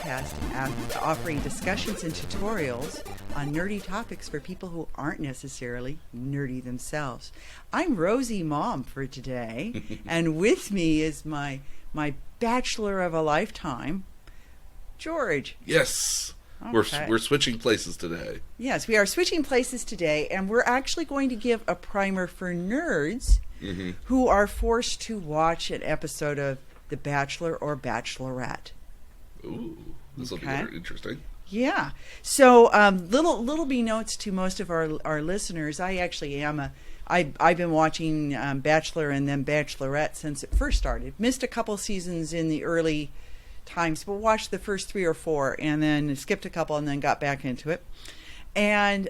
podcast offering discussions and tutorials on nerdy topics for people who aren't necessarily nerdy themselves. I'm Rosie Mom for today, and with me is my bachelor of a lifetime, George. Yes. Okay. We're switching places today. Yes, we are switching places today, and we're actually going to give a primer for nerds who are forced to watch an episode of The Bachelor or Bachelorette. Ooh, this will be very interesting. Yeah. So, little B notes to most of our listeners. I actually am I've been watching Bachelor and then Bachelorette since it first started. Missed a couple seasons in the early times, but watched the first 3 or 4 and then skipped a couple and then got back into it. And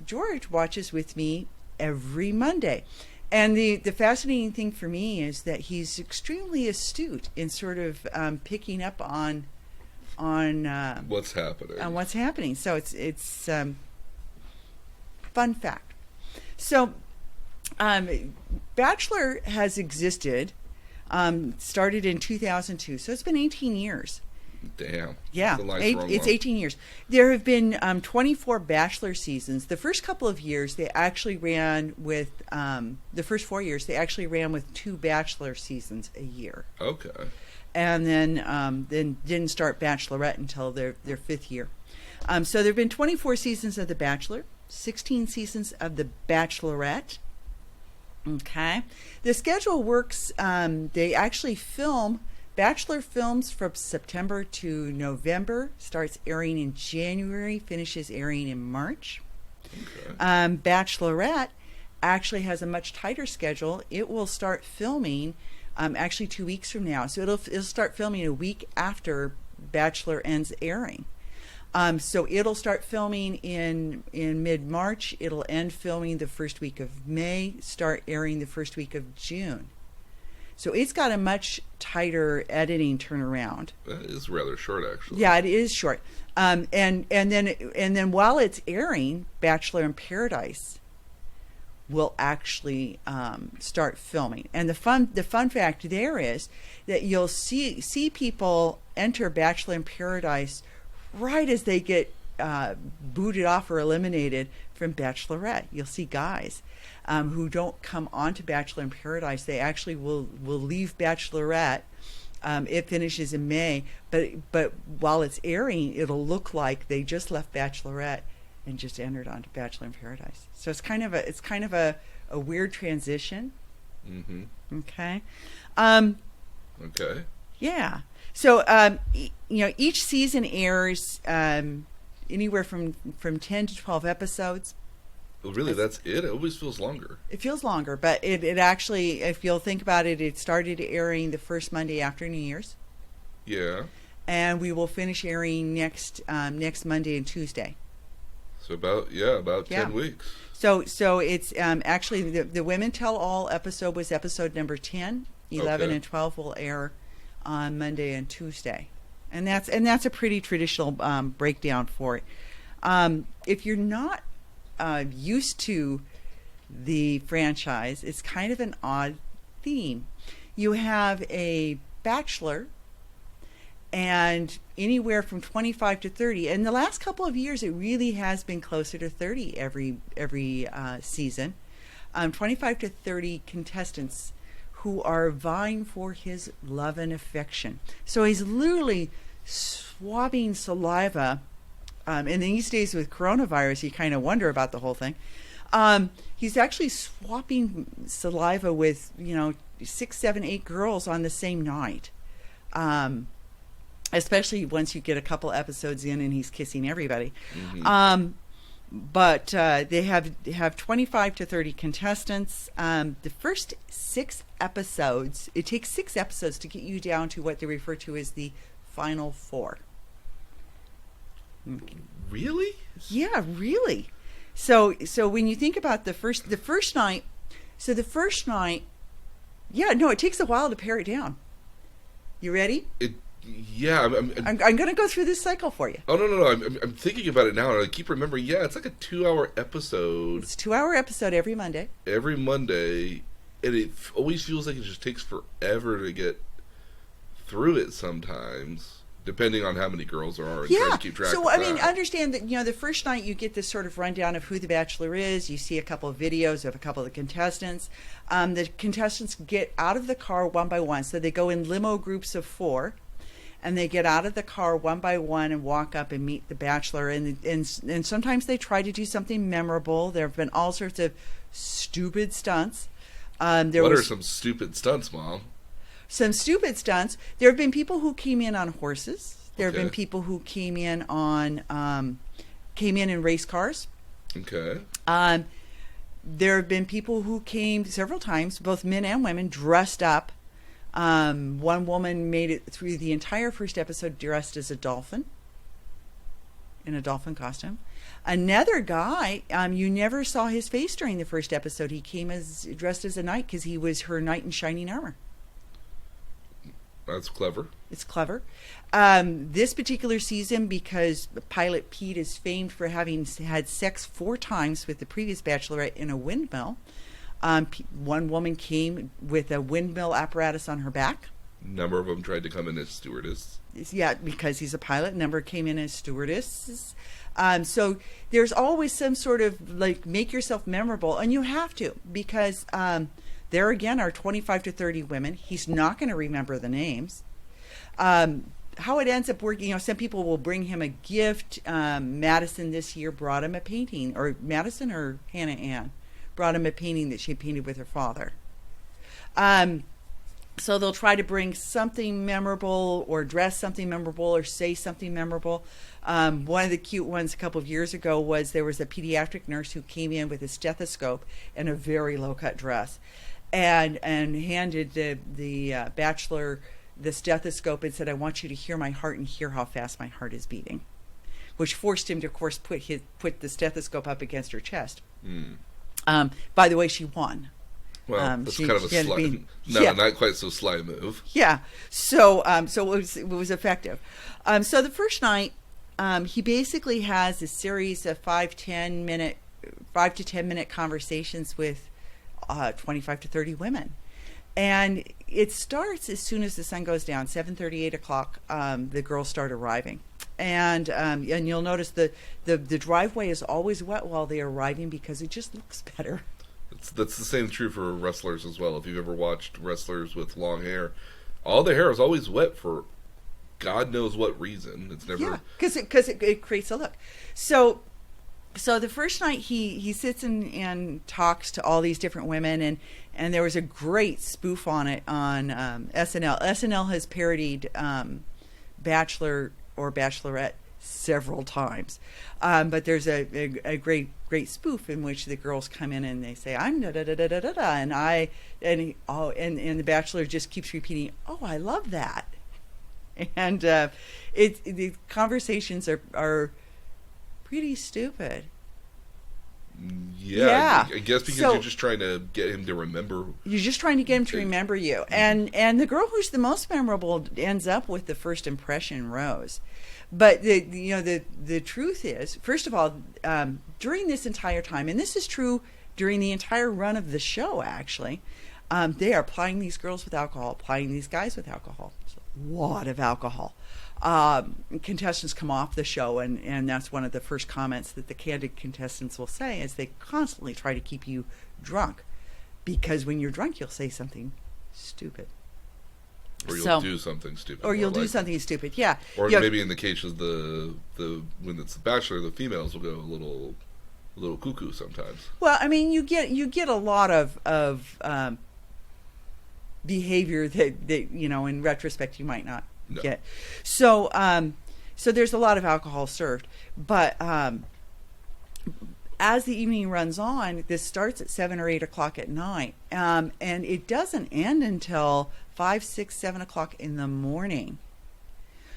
George watches with me every Monday. And the fascinating thing for me is that he's extremely astute in sort of picking up on what's happening. On what's happening. So it's fun fact. So Bachelor has existed. Started in 2002, so it's been 18 years. Damn. Yeah, it's 18 years. There have been 24 Bachelor seasons. The first couple of years, they actually ran with, the first 4 years, they actually ran with 2 Bachelor seasons a year. Okay. And then didn't start Bachelorette until their 5th year. So there have been 24 seasons of The Bachelor, 16 seasons of The Bachelorette. Okay. The schedule works, they actually film, Bachelor films from September to November, starts airing in January, finishes airing in March. Okay. Bachelorette actually has a much tighter schedule. It will start filming actually 2 weeks from now. So it'll start filming a week after Bachelor ends airing. So it'll start filming in mid-March. It'll end filming the first week of May, start airing the first week of June. So it's got a much tighter editing turnaround. That is rather short, actually. Yeah, it is short. And then while it's airing, Bachelor in Paradise will actually start filming. And the fun fact there is that you'll see people enter Bachelor in Paradise right as they get booted off or eliminated from Bachelorette. You'll see guys who don't come onto Bachelor in Paradise. They actually will leave Bachelorette. It finishes in May, but while it's airing, it'll look like they just left Bachelorette and just entered onto Bachelor in Paradise. So it's kind of a weird transition. Mm-hmm. Okay. Okay. Yeah. So, each season airs anywhere from 10 to 12 episodes. Well, really, that's it? It always feels longer. It feels longer, but it actually, if you'll think about it, it started airing the first Monday after New Year's. Yeah. And we will finish airing next Monday and Tuesday. So about 10 weeks. So it's actually, the Women Tell All episode was episode number 10. 11 and 12 will air on Monday and Tuesday, and that's a pretty traditional breakdown for it. If you're not used to the franchise, it's kind of an odd theme. You have a bachelor, and anywhere from 25 to 30, and the last couple of years it really has been closer to 30 every season. 25 to 30 contestants who are vying for his love and affection. So he's literally swabbing saliva. And these days with coronavirus, you kind of wonder about the whole thing. He's actually swapping saliva with, 6, 7, 8 girls on the same night. Especially once you get a couple episodes in and he's kissing everybody. Mm-hmm. But they have 25 to 30 contestants. The first 6 episodes, it takes 6 episodes to get you down to what they refer to as the final 4. Really? Yeah, really. So when you think about the first night, it takes a while to pare it down. You ready? Yeah, I'm going to go through this cycle for you. Oh no! I'm thinking about it now, and I keep remembering. Yeah, it's like a 2-hour episode. It's a 2-hour episode every Monday. Every Monday, and it always feels like it just takes forever to get through it. Sometimes, depending on how many girls there are, and try to keep track so of I mean, that. understand that the first night you get this sort of rundown of who the Bachelor is. You see a couple of videos of a couple of the contestants. The contestants get out of the car one by one, so they go in limo groups of 4, and they get out of the car one by one and walk up and meet the Bachelor. And sometimes they try to do something memorable. There have been all sorts of stupid stunts. What are some stupid stunts, Mom? Some stupid stunts. There have been people who came in on horses. There have Okay. been people who came in in race cars. Okay. There have been people who came several times, both men and women, dressed up. One woman made it through the entire first episode dressed as a dolphin, in a dolphin costume. Another guy, you never saw his face during the first episode. He came dressed as a knight because he was her knight in shining armor. That's clever. It's clever. This particular season, because pilot Pete is famed for having had sex 4 times with the previous Bachelorette in a windmill, one woman came with a windmill apparatus on her back. A number of them tried to come in as stewardess. Yeah, because he's a pilot. A number came in as stewardesses. So there's always some sort of like make yourself memorable, and you have to, because there again are 25 to 30 women. He's not going to remember the names. How it ends up working, some people will bring him a gift. Madison this year brought him a painting, or Madison or Hannah Ann brought him a painting that she painted with her father. So they'll try to bring something memorable, or dress something memorable, or say something memorable. One of the cute ones a couple of years ago was there was a pediatric nurse who came in with a stethoscope and a very low-cut dress, and handed the Bachelor the stethoscope and said, "I want you to hear my heart and hear how fast my heart is beating," which forced him to, of course, put the stethoscope up against her chest. By the way, she won. Well, that's kind of a sly, not quite so sly move. Yeah, so it was effective. So the first night, he basically has a series of 5 to 10 minute conversations with 25 to 30 women, and it starts as soon as the sun goes down. 7:30, 8 o'clock. The girls start arriving, and you'll notice the driveway is always wet while they're arriving because it just looks better. That's the same true for wrestlers as well. If you've ever watched wrestlers with long hair, all their hair is always wet for God knows what reason. It's never because it creates a look. So the first night he sits and talks to all these different women, and there was a great spoof on it on SNL. SNL has parodied Bachelor or Bachelorette several times, but there's a great spoof in which the girls come in and they say, "I'm da da da da da da da," and the Bachelor just keeps repeating, "Oh, I love that," and the conversations are pretty stupid. Yeah. I guess because you're just trying to get him to remember. You're just trying to get him to remember you. And the girl who's the most memorable ends up with the first impression rose. But the truth is, first of all, during this entire time, and this is true during the entire run of the show, actually, they are plying these girls with alcohol, plying these guys with alcohol. It's a lot of alcohol. Contestants come off the show, and that's one of the first comments that the candid contestants will say, is they constantly try to keep you drunk, because when you're drunk, you'll say something stupid. Or you'll do something stupid. Or you'll do something stupid, yeah. Or maybe in the case of the when it's the Bachelor, the females will go a little cuckoo sometimes. Well, I mean, you get a lot of behavior that in retrospect you might not get. So there's a lot of alcohol served, but as the evening runs on, this starts at 7 or 8 o'clock at night, and it doesn't end until 5, 6, 7 o'clock in the morning.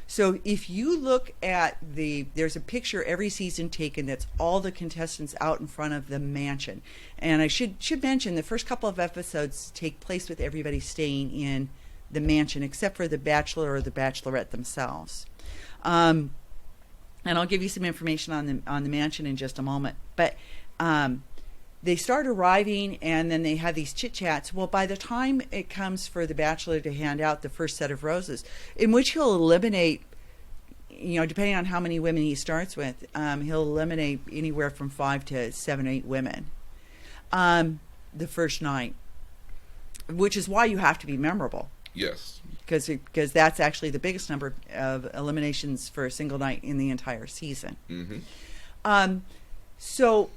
So if you look at there's a picture every season taken that's all the contestants out in front of the mansion. And I should mention the first couple of episodes take place with everybody staying in the mansion, except for the Bachelor or the Bachelorette themselves. And I'll give you some information on the mansion in just a moment. But they start arriving, and then they have these chit-chats. Well, by the time it comes for the Bachelor to hand out the first set of roses, in which he'll eliminate depending on how many women he starts with, he'll eliminate anywhere from 5 to 7, 8 women the first night, which is why you have to be memorable. Yes. Because that's actually the biggest number of eliminations for a single night in the entire season. Mm-hmm. So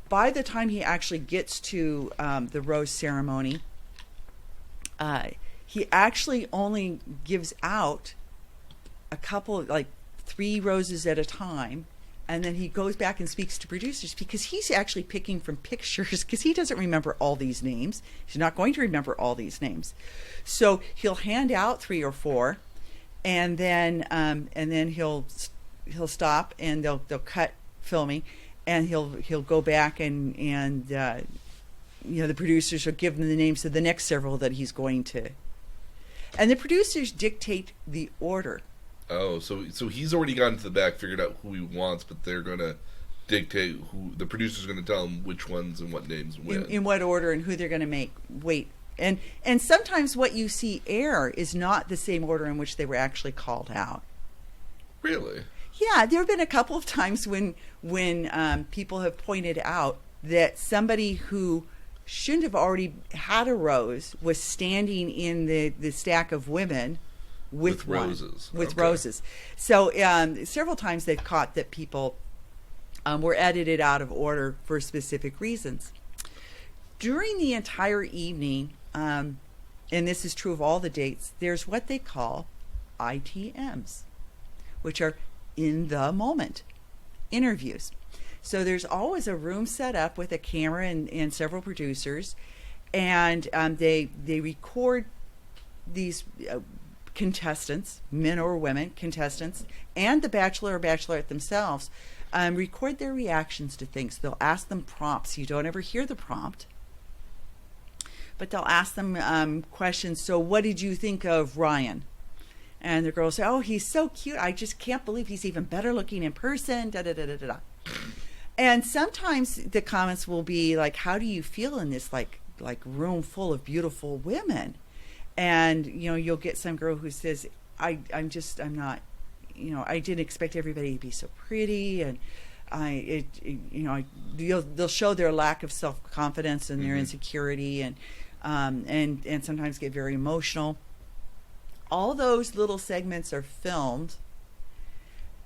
by the time he actually gets to the rose ceremony, he actually only gives out a couple, like 3 roses at a time. And then he goes back and speaks to producers because he's actually picking from pictures because he doesn't remember all these names. He's not going to remember all these names. So he'll hand out 3 or 4, and then he'll stop and they'll cut filming, and he'll go back and the producers will give him the names of the next several that he's going to. And the producers dictate the order. Oh, so he's already gotten to the back, figured out who he wants, but they're going to dictate who the producer's going to tell him which ones and what names win. In what order and who they're going to make wait. And sometimes what you see air is not the same order in which they were actually called out. Really? Yeah, there have been a couple of times when people have pointed out that somebody who shouldn't have already had a rose was standing in the stack of women with roses. With Okay. roses. So several times they've caught that people were edited out of order for specific reasons. During the entire evening, and this is true of all the dates, there's what they call ITMs, which are in the moment interviews. So there's always a room set up with a camera and several producers, and they record these contestants, men or women contestants, and the Bachelor or Bachelorette themselves, record their reactions to things. They'll ask them prompts. You don't ever hear the prompt, but they'll ask them questions. So what did you think of Ryan? And the girls say, oh, he's so cute. I just can't believe he's even better looking in person. Da, da, da, da, da. And sometimes the comments will be like, how do you feel in this like room full of beautiful women? And, you'll get some girl who says, I'm not, I didn't expect everybody to be so pretty. And they'll show their lack of self-confidence and their insecurity and sometimes get very emotional. All those little segments are filmed.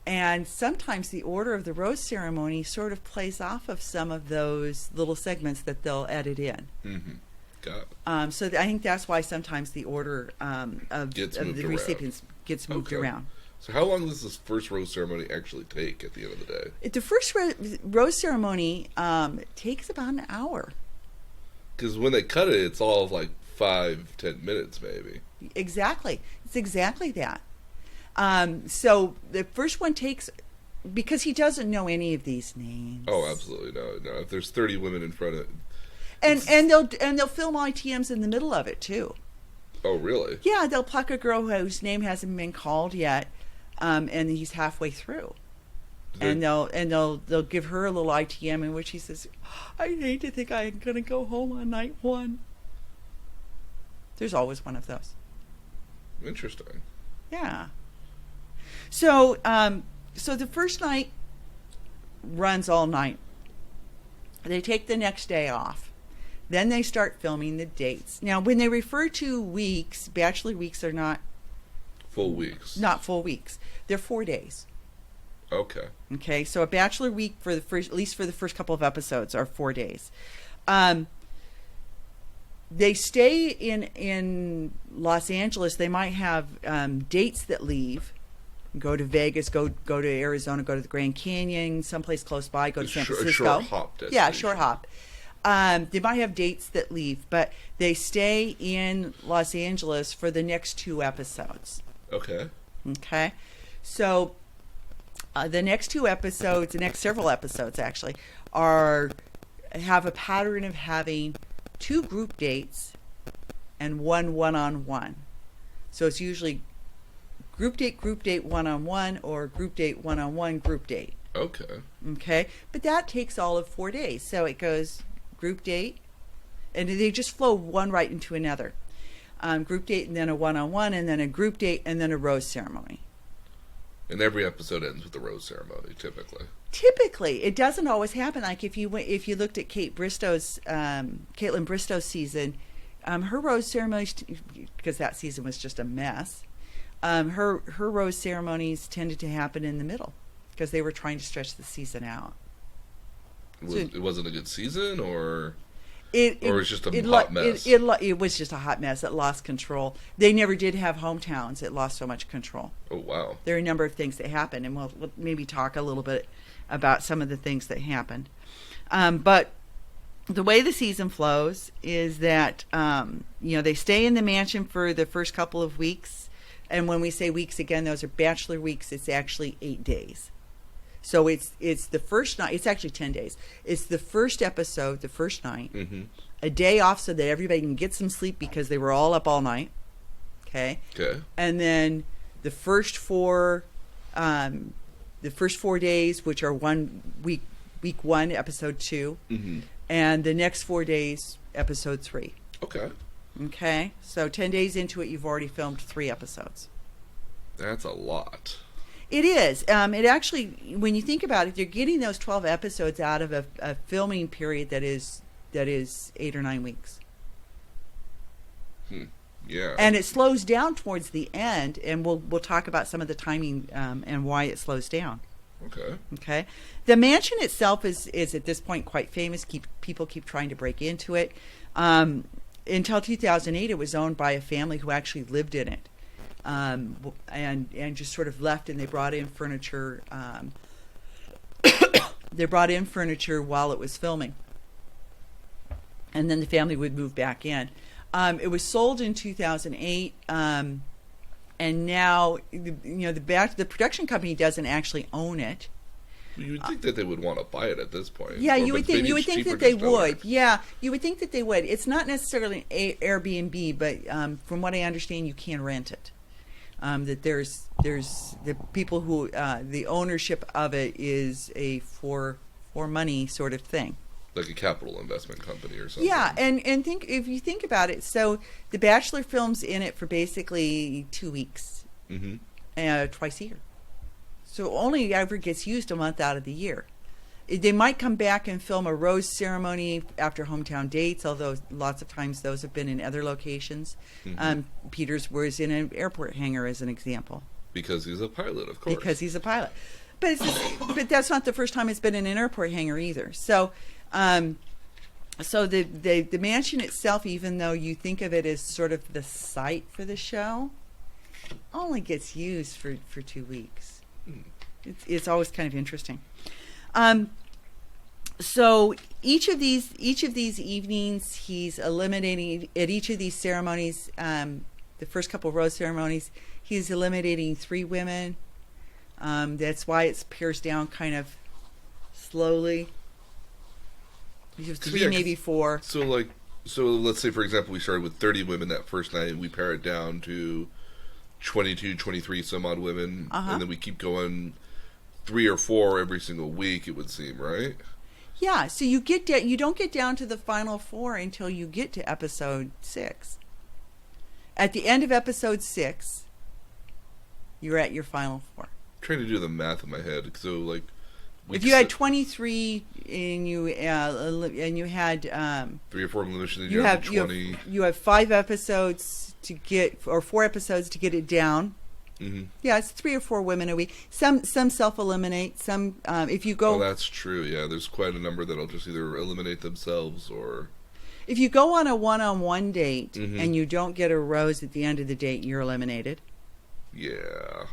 And sometimes the order of the rose ceremony sort of plays off of some of those little segments that they'll edit in. Mm-hmm. Got it. So I think that's why sometimes the order of the recipients gets moved around. So how long does this first rose ceremony actually take at the end of the day? The first rose ceremony takes about an hour. Because when they cut it, it's all like 5-10 minutes maybe. Exactly. It's exactly that. So the first one takes, because he doesn't know any of these names. Oh, absolutely no. If there's 30 women in front of, and they'll film ITMs in the middle of it too. Oh, really? Yeah, they'll pluck a girl whose name hasn't been called yet, and he's halfway through, and they'll give her a little ITM in which he says, "I hate to think I'm gonna go home on night 1." There's always one of those. Interesting. Yeah. So the first night runs all night. They take the next day off. Then they start filming the dates. Now, when they refer to weeks, Bachelor weeks are not full weeks. Not full weeks. They're 4 days. Okay. Okay. So a Bachelor week for the first, at least for the first couple of episodes, are 4 days. They stay in Los Angeles. They might have dates that leave. Go to Vegas, go to Arizona, go to the Grand Canyon, someplace close by, go to San Francisco. A short hop destination. Yeah, short hop. They might have dates that leave, but they stay in Los Angeles for the next 2 episodes. Okay. Okay. So the next 2 episodes, the next several episodes actually, have a pattern of having 2 group dates and 1 one-on-one. So it's usually group date, one-on-one, or group date, one-on-one, group date. Okay. Okay. But that takes all of 4 days. So it goes group date, and they just flow one right into another. Group date, and then a one-on-one, and then a group date, and then a rose ceremony. And every episode ends with the rose ceremony, typically. Typically, it doesn't always happen. Like if you looked at Caitlin Bristow's season, her rose ceremonies, because that season was just a mess. Her rose ceremonies tended to happen in the middle because they were trying to stretch the season out. It wasn't a good season, or it was just a hot mess? It was just a hot mess. It lost control. They never did have hometowns. It lost so much control. Oh, wow. There are a number of things that happened, and we'll maybe talk a little bit about some of the things that happened. But the way the season flows is that, they stay in the mansion for the first couple of weeks. And when we say weeks, again, those are Bachelor weeks. It's actually 8 days. So it's the first night. It's actually 10 days. It's the first episode, the first night, a day off so that everybody can get some sleep because they were all up all night. Okay. And then the first four days, which are 1 week, week 1, episode 2, and the next 4 days, episode 3. Okay. So 10 days into it, you've already filmed 3 episodes. That's a lot. It is. It actually, when you think about it, you're getting those 12 episodes out of a filming period that is 8 or 9 weeks. Yeah. And it slows down towards the end, and we'll talk about some of the timing and why it slows down. Okay. The mansion itself is at this point quite famous. People keep trying to break into it. Until 2008, it was owned by a family who actually lived in it. And just sort of left, and they brought in furniture. They brought in furniture while it was filming, and then the family would move back in. It was sold in 2008, and now the production company doesn't actually own it. You would think that they would want to buy it at this point. Yeah, you would think that they would. Yeah, you would think that they would. It's not necessarily an Airbnb, but from what I understand, you can rent it. That there's the people who the ownership of it is a for money sort of thing, like a capital investment company or something. Yeah, and if you think about it, so the Bachelor films in it for basically 2 weeks, twice a year, so only ever gets used a month out of the year. They might come back and film a rose ceremony after hometown dates, although lots of times those have been in other locations. Peters was in an airport hangar, as an example. Because he's a pilot, of course. Because he's a pilot. But that's not the first time it's been in an airport hangar either. So the mansion itself, even though you think of it as sort of the site for the show, only gets used for 2 weeks. It's always kind of interesting. So each of these evenings, he's eliminating at each of these ceremonies. The first couple of rose ceremonies, he's eliminating 3 women. That's why it pares down kind of slowly. Maybe 4. So let's say, for example, we started with 30 women that first night, and we pare it down to 22, 23 some odd women, and then we keep going 3 or 4 every single week, it would seem, right? Yeah, so you don't get down to the final 4 until you get to episode 6. At the end of episode 6, you're at your final 4. I'm trying to do the math in my head. So, if you had 23 and you had 3 or 4 eliminations, you have 20. You have 5 episodes to get, or 4 episodes to get it down. Yeah, it's 3 or 4 women a week. Some self-eliminate. Some, if you go... Oh, that's true, yeah. There's quite a number that'll just either eliminate themselves or... If you go on a one-on-one date and you don't get a rose at the end of the date, you're eliminated. Yeah.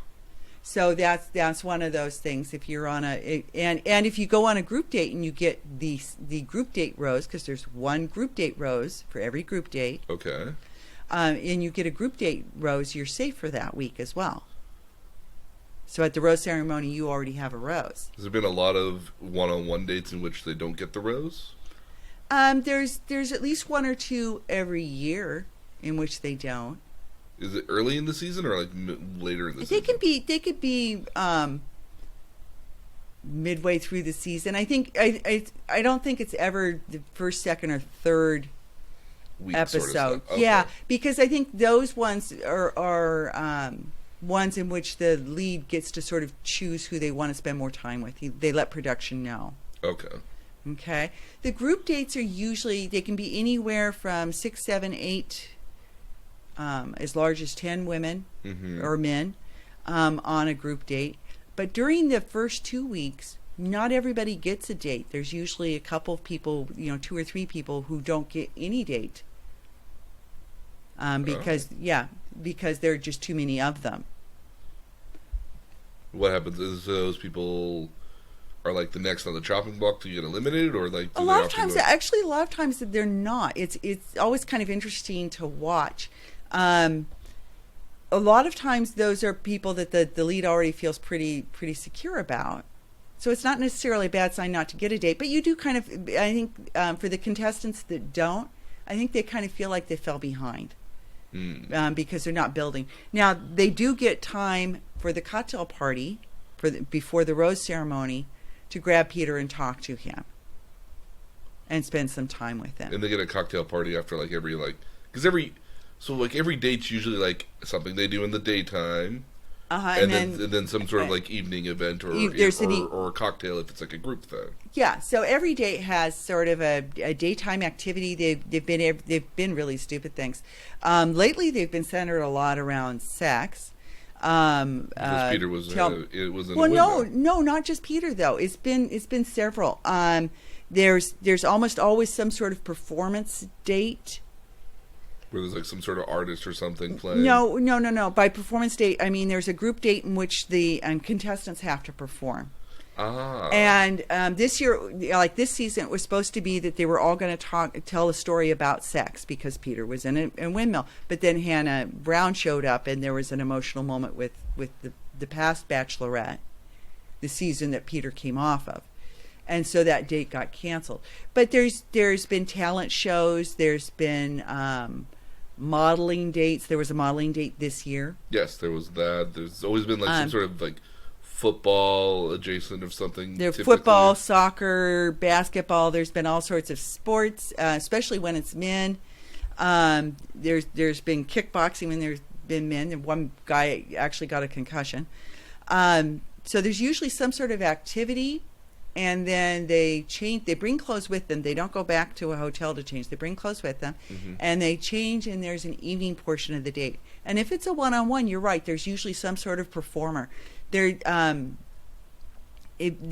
So that's one of those things. If you're on and if you go on a group date and you get the group date rose, because there's 1 group date rose for every group date. Okay. And you get a group date rose, you're safe for that week as well. So at the rose ceremony, you already have a rose. Has there been a lot of one-on-one dates in which they don't get the rose? There's at least 1 or 2 every year in which they don't. Is it early in the season or later in the season? They could be midway through the season. I think I don't think it's ever the first, second, or third week episode. Sort of okay. Yeah, because I think those ones are ones in which the lead gets to sort of choose who they want to spend more time with. They let production know. Okay. Okay. The group dates are usually, they can be anywhere from 6, 7, 8, as large as 10 women or men on a group date. But during the first 2 weeks, not everybody gets a date. There's usually a couple of people, 2 or 3 people who don't get any date. Because there are just too many of them. What happens is those people are like the next on the chopping block to get eliminated, or like a lot of times they're not. It's always kind of interesting to watch. A lot of times those are people that the lead already feels pretty secure about. So it's not necessarily a bad sign not to get a date, but you do kind of, I think, for the contestants that don't, I think they kind of feel like they fell behind because they're not building. Now, they do get time for the cocktail party before the rose ceremony to grab Peter and talk to him and spend some time with him. And they get a cocktail party after every date's usually like something they do in the daytime. And then some sort of evening event or a cocktail if it's like a group thing. Yeah, so every date has sort of a daytime activity. They've been really stupid things. Lately, they've been centered a lot around sex. Because Peter was no, not just Peter though. It's been several. There's almost always some sort of performance date. Where there's some sort of artist or something playing? No. By performance date, I mean there's a group date in which the contestants have to perform. Ah. And this year, this season, it was supposed to be that they were all going to tell a story about sex because Peter was in a windmill. But then Hannah Brown showed up, and there was an emotional moment with the past Bachelorette, the season that Peter came off of. And so that date got canceled. But there's been talent shows. There's been modeling dates. There was a modeling date this year. Yes, there was that. There's always been some sort of football adjacent of something. There's football, soccer, basketball. There's been all sorts of sports, especially when it's men. There's been kickboxing when there's been men, and one guy actually got a concussion. So there's usually some sort of activity, and then they change. They bring clothes with them. They don't go back to a hotel to change. They bring clothes with them, and they change. And there's an evening portion of the date. And if it's a one-on-one, you're right. There's usually some sort of performer. It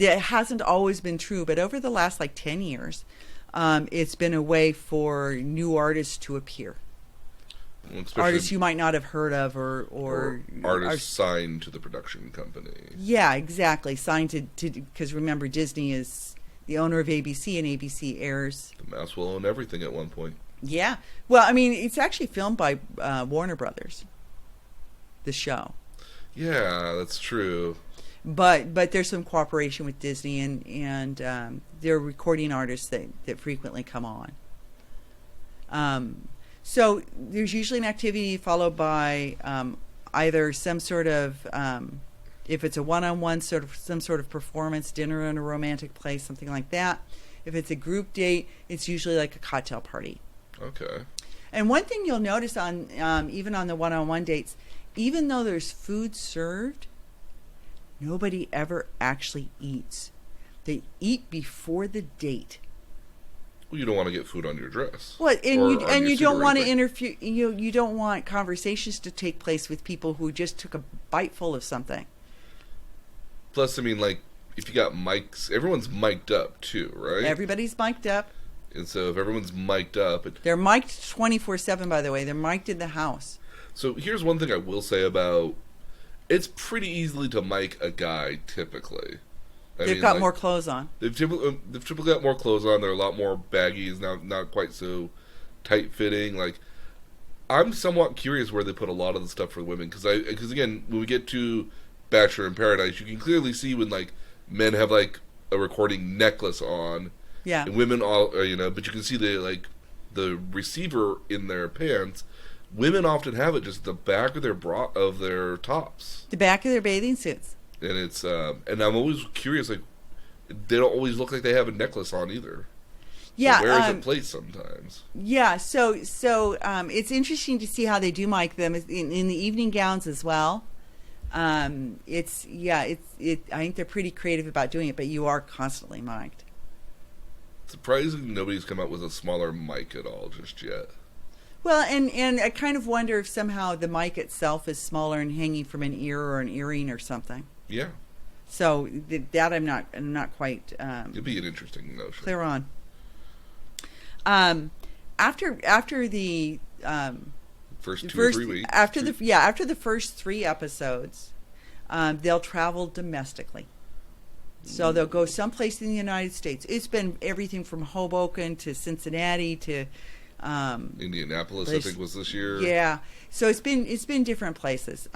hasn't always been true, but over the last 10 years, it's been a way for new artists to appear. Artists you might not have heard of, or artists signed to the production company. Yeah, exactly. Signed to because remember, Disney is the owner of ABC, and ABC airs. The mouse will own everything at one point. Yeah. Well, I mean, it's actually filmed by Warner Brothers, the show. Yeah, that's true. But there's some cooperation with Disney, and they're recording artists that frequently come on. So there's usually an activity followed by either some sort of, if it's a one-on-one, some sort of performance, dinner in a romantic place, something like that. If it's a group date, it's usually like a cocktail party. Okay. And one thing you'll notice on even on the one-on-one dates, even though there's food served, nobody ever actually eats. They eat before the date. Well, you don't want to get food on your dress. Well, and you don't want to interfere. You don't want conversations to take place with people who just took a bite full of something. Plus, I mean, if you got mics, everyone's mic'd up too, right? Everybody's mic'd up. And so if everyone's mic'd up... They're mic'd 24/7, by the way. They're mic'd in the house. So here's one thing I will say about... It's pretty easily to mic a guy, typically. They've got more clothes on. They've typically got more clothes on. They're a lot more baggies, not quite so tight-fitting. I'm somewhat curious where they put a lot of the stuff for women. Because again, when we get to Bachelor in Paradise, you can clearly see when, men have, a recording necklace on. Yeah. And women all, but you can see the receiver in their pants. Women often have it just the back of their tops. The back of their bathing suits. And it's, and I'm always curious, they don't always look like they have a necklace on either. Yeah. So where is it placed sometimes? Yeah. So it's interesting to see how they do mic them in the evening gowns as well. I think they're pretty creative about doing it, but you are constantly mic'd. Surprising nobody's come out with a smaller mic at all just yet. Well, and I kind of wonder if somehow the mic itself is smaller and hanging from an ear or an earring or something. Yeah. So that I'm not quite It'd be an interesting notion. clear on. After the first 2 or 3 weeks. After the first 3 episodes, they'll travel domestically. So they'll go someplace in the United States. It's been everything from Hoboken to Cincinnati to Indianapolis, I think, was this year. Yeah, so it's been different places.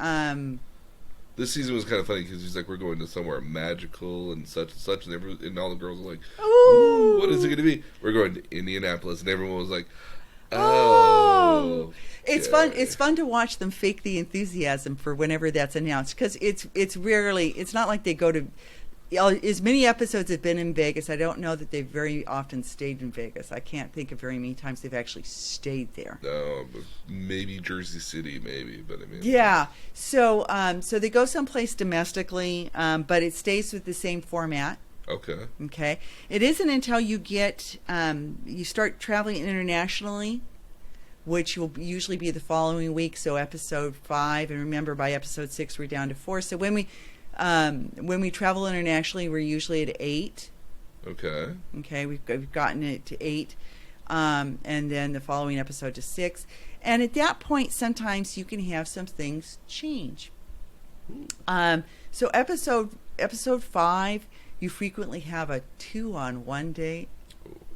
This season was kind of funny because he's like, we're going to somewhere magical and such, and all the girls are like, Ooh, what is it going to be? We're going to Indianapolis, and everyone was like, oh. It's fun. It's fun to watch them fake the enthusiasm for whenever that's announced, because it's rarely. It's not like they go to. As many episodes have been in Vegas, I don't know that they've very often stayed in Vegas. I can't think of very many times they've actually stayed there. No, maybe Jersey City, maybe, but I mean. Yeah, so they go someplace domestically, but it stays with the same format. Okay. Okay. It isn't until you get you start traveling internationally, which will usually be the following week. So episode 5, and remember by episode 6 we're down to 4. So when we travel internationally, we're usually at 8. Okay. Okay, we've gotten it to 8, and then the following episode to 6. And at that point, sometimes you can have some things change. So episode 5, you frequently have a 2-on-1 date.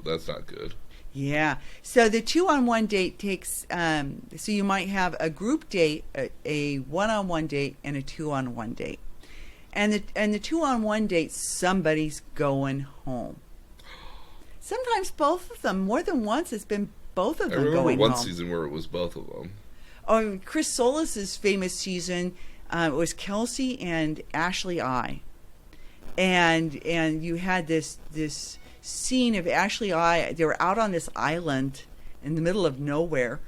That's not good. Yeah. So the 2-on-1 date takes. So you might have a group date, a 1-on-1 date, and a 2-on-1 date. And the 2-on-1 date, somebody's going home. Sometimes both of them. More than once, it's been both of them going home. I remember one season where it was both of them. Oh, Chris Solis's famous season was Kelsey and Ashley I. And you had this scene of Ashley I. They were out on this island in the middle of nowhere.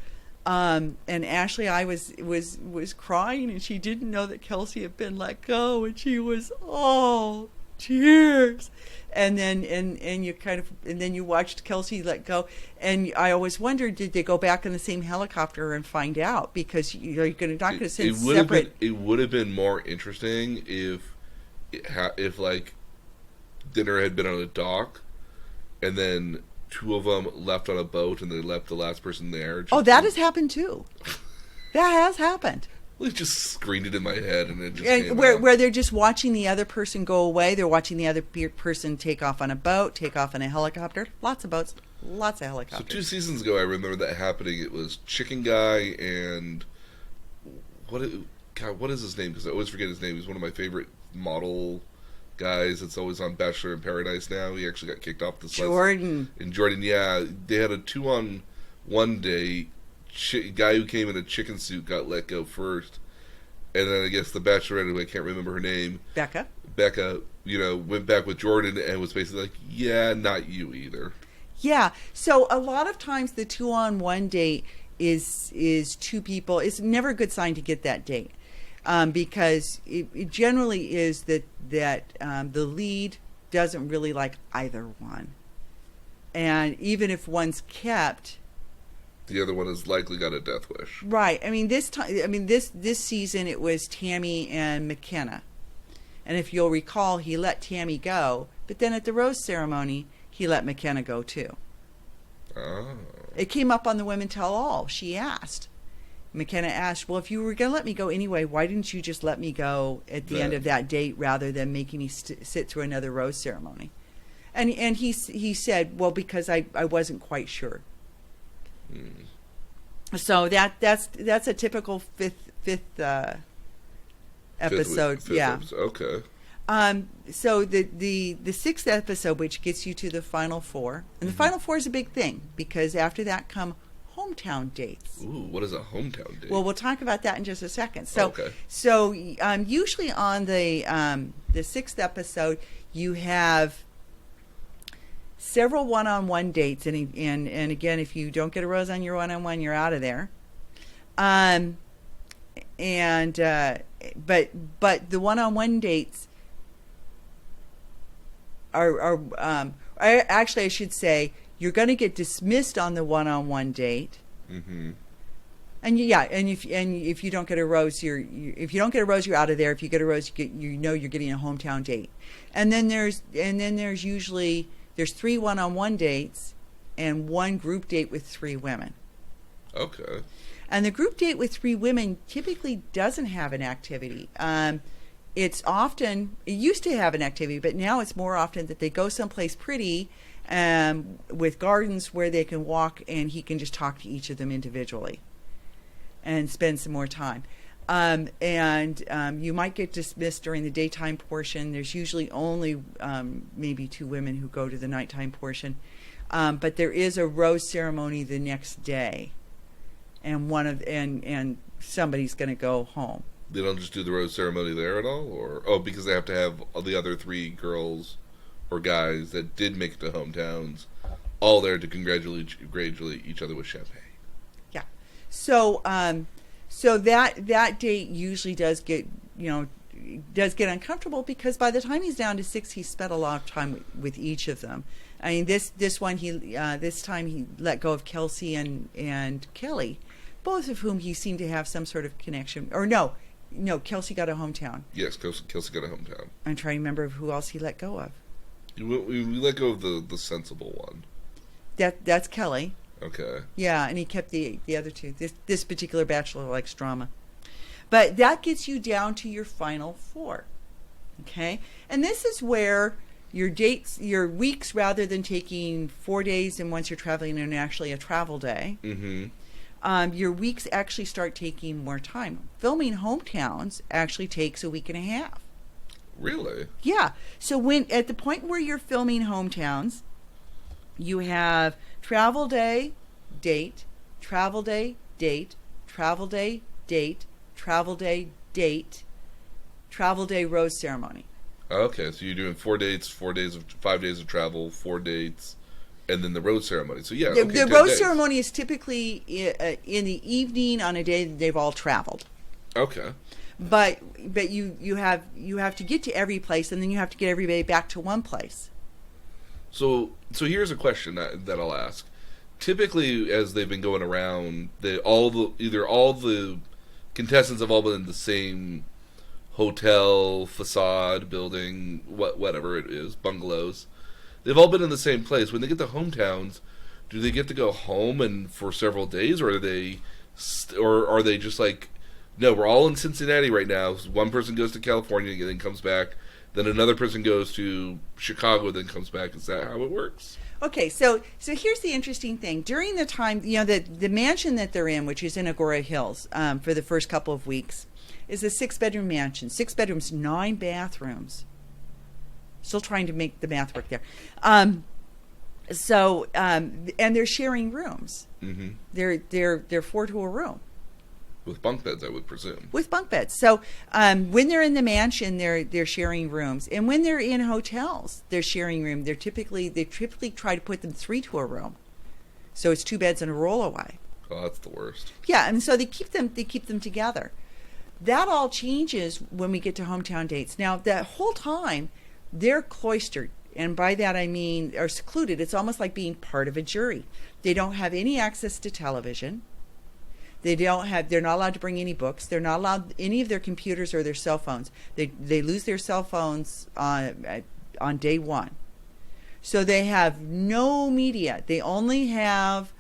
And Ashley I was crying, and she didn't know that Kelsey had been let go, and she was all tears. And then you watched Kelsey let go, and I always wondered, did they go back in the same helicopter and find out? Because you're not going to send separate. It would have been more interesting if like dinner had been on a dock, and then 2 of them left on a boat, and they left the last person there. That has happened too. That has happened. Well, it just screened it in my head, and it just came where they're just watching the other person go away. They're watching the other person take off on a boat, take off in a helicopter. Lots of boats, lots of helicopters. So 2 seasons ago, I remember that happening. It was Chicken Guy and what is his name? Because I always forget his name. He's one of my favorite model guys. It's always on Bachelor in Paradise now. He actually got kicked off the Jordan. Yeah, they had a 2-on-1 date. Guy who came in a chicken suit got let go first, and then I guess the Bachelorette, who I can't remember her name, Becca, went back with Jordan and was basically like, yeah, not you either. Yeah. So a lot of times the 2-on-1 date is 2 people. It's never a good sign to get that date. Because it generally is that the lead doesn't really like either one, and even if one's kept, the other one has likely got a death wish. Right. I mean, this season it was Tammy and McKenna, and if you'll recall, he let Tammy go, but then at the rose ceremony he let McKenna go too. Oh. It came up on the Women Tell All. She asked. McKenna asked, well, if you were going to let me go anyway, why didn't you just let me go at the end of that date rather than making me sit through another rose ceremony? And he said, well, because I wasn't quite sure. So that's a typical fifth episode. Fifth episode. Okay. So the 6th episode, which gets you to the final 4, and the final 4 is a big thing because after that come hometown dates. Ooh, what is a hometown date? Well, we'll talk about that in just a second. So, okay. So usually on the 6th episode, you have several 1-on-1 dates, and again, if you don't get a rose on your 1-on-1, you're out of there. And and but the one-on-one dates I should say you're going to get dismissed on the one-on-one date. Mm-hmm. And if you don't get a rose, you're out of there. If you get a rose, you're getting a hometown date. And then there's usually 3 one-on-one dates and 1 group date with 3 women. Okay. And the group date with 3 women typically doesn't have an activity. It used to have an activity, but now it's more often that they go someplace pretty with gardens where they can walk, and he can just talk to each of them individually and spend some more time. You might get dismissed during the daytime portion. There's usually only maybe 2 women who go to the nighttime portion. But there is a rose ceremony the next day, and somebody's going to go home. They don't just do the rose ceremony there at all? Because they have to have all the other 3 girls or guys that did make it to hometowns all there to congratulate each other with champagne. Yeah. So that date usually does get uncomfortable, because by the time he's down to 6, he's spent a lot of time with each of them. I mean, this time he let go of Kelsey and Kelly, both of whom he seemed to have some sort of connection. Or no, Kelsey got a hometown. Yes, Kelsey got a hometown. I'm trying to remember who else he let go of. We let go of the sensible one. That's Kelly. Okay. Yeah, and he kept the other 2. This particular bachelor likes drama. But that gets you down to your final 4. Okay? And this is where your weeks, rather than taking 4 days and once you're traveling and actually a travel day, your weeks actually start taking more time. Filming hometowns actually takes a week and a half. Really? Yeah. So at the point where you're filming hometowns, you have travel day, date, travel day, date, travel day, date, travel day, date, travel day, rose ceremony. Okay, so you're doing 4 dates, 5 days of travel, 4 dates, and then the rose ceremony. So yeah, the rose ceremony is typically in the evening on a day that they've all traveled. Okay. But you have to get to every place, and then you have to get everybody back to one place. So here's a question that I'll ask. Typically, as they've been going around, all the contestants have all been in the same hotel, facade, building, whatever it is, bungalows. They've all been in the same place. When they get to hometowns, do they get to go home and for several days, or are they just like, no, we're all in Cincinnati right now. One person goes to California and then comes back. Then another person goes to Chicago, then comes back. Is that how it works? Okay, so here's the interesting thing. During the time, the mansion that they're in, which is in Agoura Hills, for the first couple of weeks, is a 6-bedroom mansion. 6 bedrooms, 9 bathrooms. Still trying to make the math work there. And they're sharing rooms. Mm-hmm. They're 4 to a room. With bunk beds, I would presume. With bunk beds. So when they're in the mansion, they're sharing rooms, and when they're in hotels, they're sharing room. They typically try to put them 3 to a room, so it's 2 beds and a rollaway. Oh, that's the worst. Yeah, and so they keep them together. That all changes when we get to hometown dates. Now, that whole time, they're cloistered, and by that I mean are secluded. It's almost like being part of a jury. They don't have any access to television. They're not allowed to bring any books. They're not allowed any of their computers or their cell phones. They lose their cell phones on day 1. So they have no media. They only have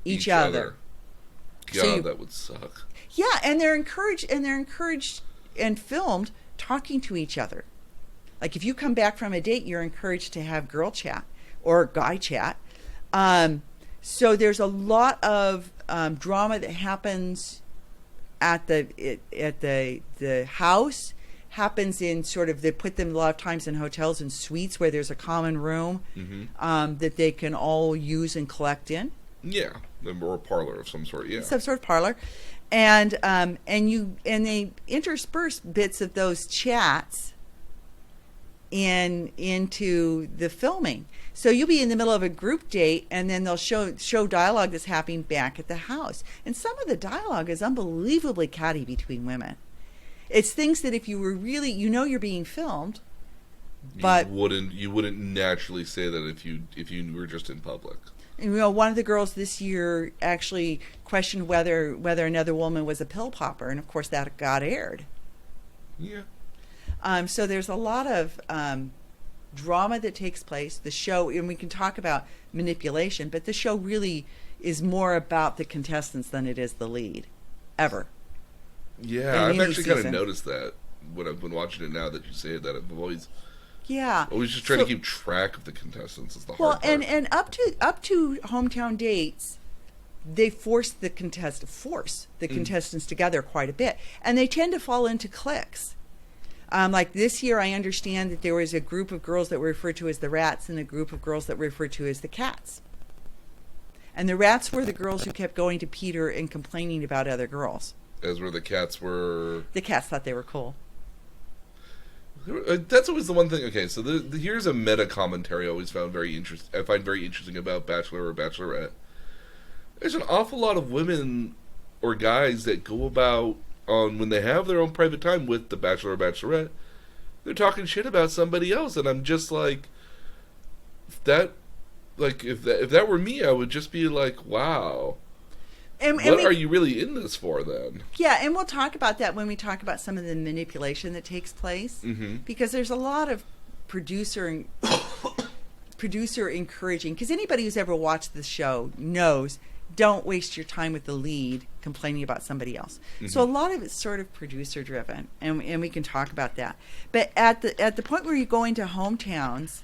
each other. God, that would suck. Yeah, and they're encouraged and filmed talking to each other. Like if you come back from a date, you're encouraged to have girl chat or guy chat. So there's a lot of drama that happens at the house. Happens in sort of, they put them a lot of times in hotels and suites where there's a common room that they can all use and collect in. Yeah, or a parlor of some sort. Yeah, some sort of parlor, and they intersperse bits of those chats into the filming. So you'll be in the middle of a group date, and then they'll show dialogue that's happening back at the house. And some of the dialogue is unbelievably catty between women. It's things that if you were really, you're being filmed, but you wouldn't naturally say that if you were just in public. And, one of the girls this year actually questioned whether another woman was a pill popper, and of course that got aired. Yeah. So there's a lot of drama that takes place. The show, and we can talk about manipulation, but the show really is more about the contestants than it is the lead, ever. Yeah, I've actually kind of noticed that when I've been watching it now that you say that. I've always just trying to keep track of the contestants is the hard part. And up to hometown dates, they force the contestants together quite a bit, and they tend to fall into cliques. Like this year, I understand that there was a group of girls that were referred to as the rats and a group of girls that were referred to as the cats. And the rats were the girls who kept going to Peter and complaining about other girls. As where the cats were... The cats thought they were cool. That's always the one thing. Okay, so here's a meta commentary I always found very interesting about Bachelor or Bachelorette. There's an awful lot of women or guys that go about when they have their own private time with the Bachelor or Bachelorette, they're talking shit about somebody else, and I'm just like, if that were me, I would just be like, wow. What are you really in this for, then? Yeah, and we'll talk about that when we talk about some of the manipulation that takes place. Mm-hmm. Because there's a lot of producer encouraging. Because anybody who's ever watched the show knows, don't waste your time with the lead complaining about somebody else. Mm-hmm. So a lot of it's sort of producer-driven, and we can talk about that. But at the point where you go into hometowns,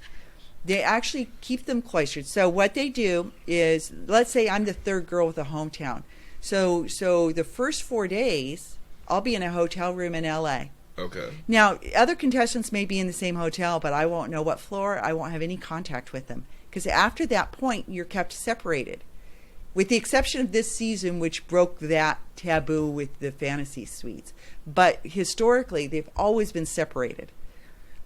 they actually keep them cloistered. So what they do is, let's say I'm the third girl with a hometown. So the first 4 days, I'll be in a hotel room in L.A. Okay. Now, other contestants may be in the same hotel, but I won't know what floor. I won't have any contact with them. Because after that point, you're kept separated. With the exception of this season, which broke that taboo with the fantasy suites. But historically, they've always been separated.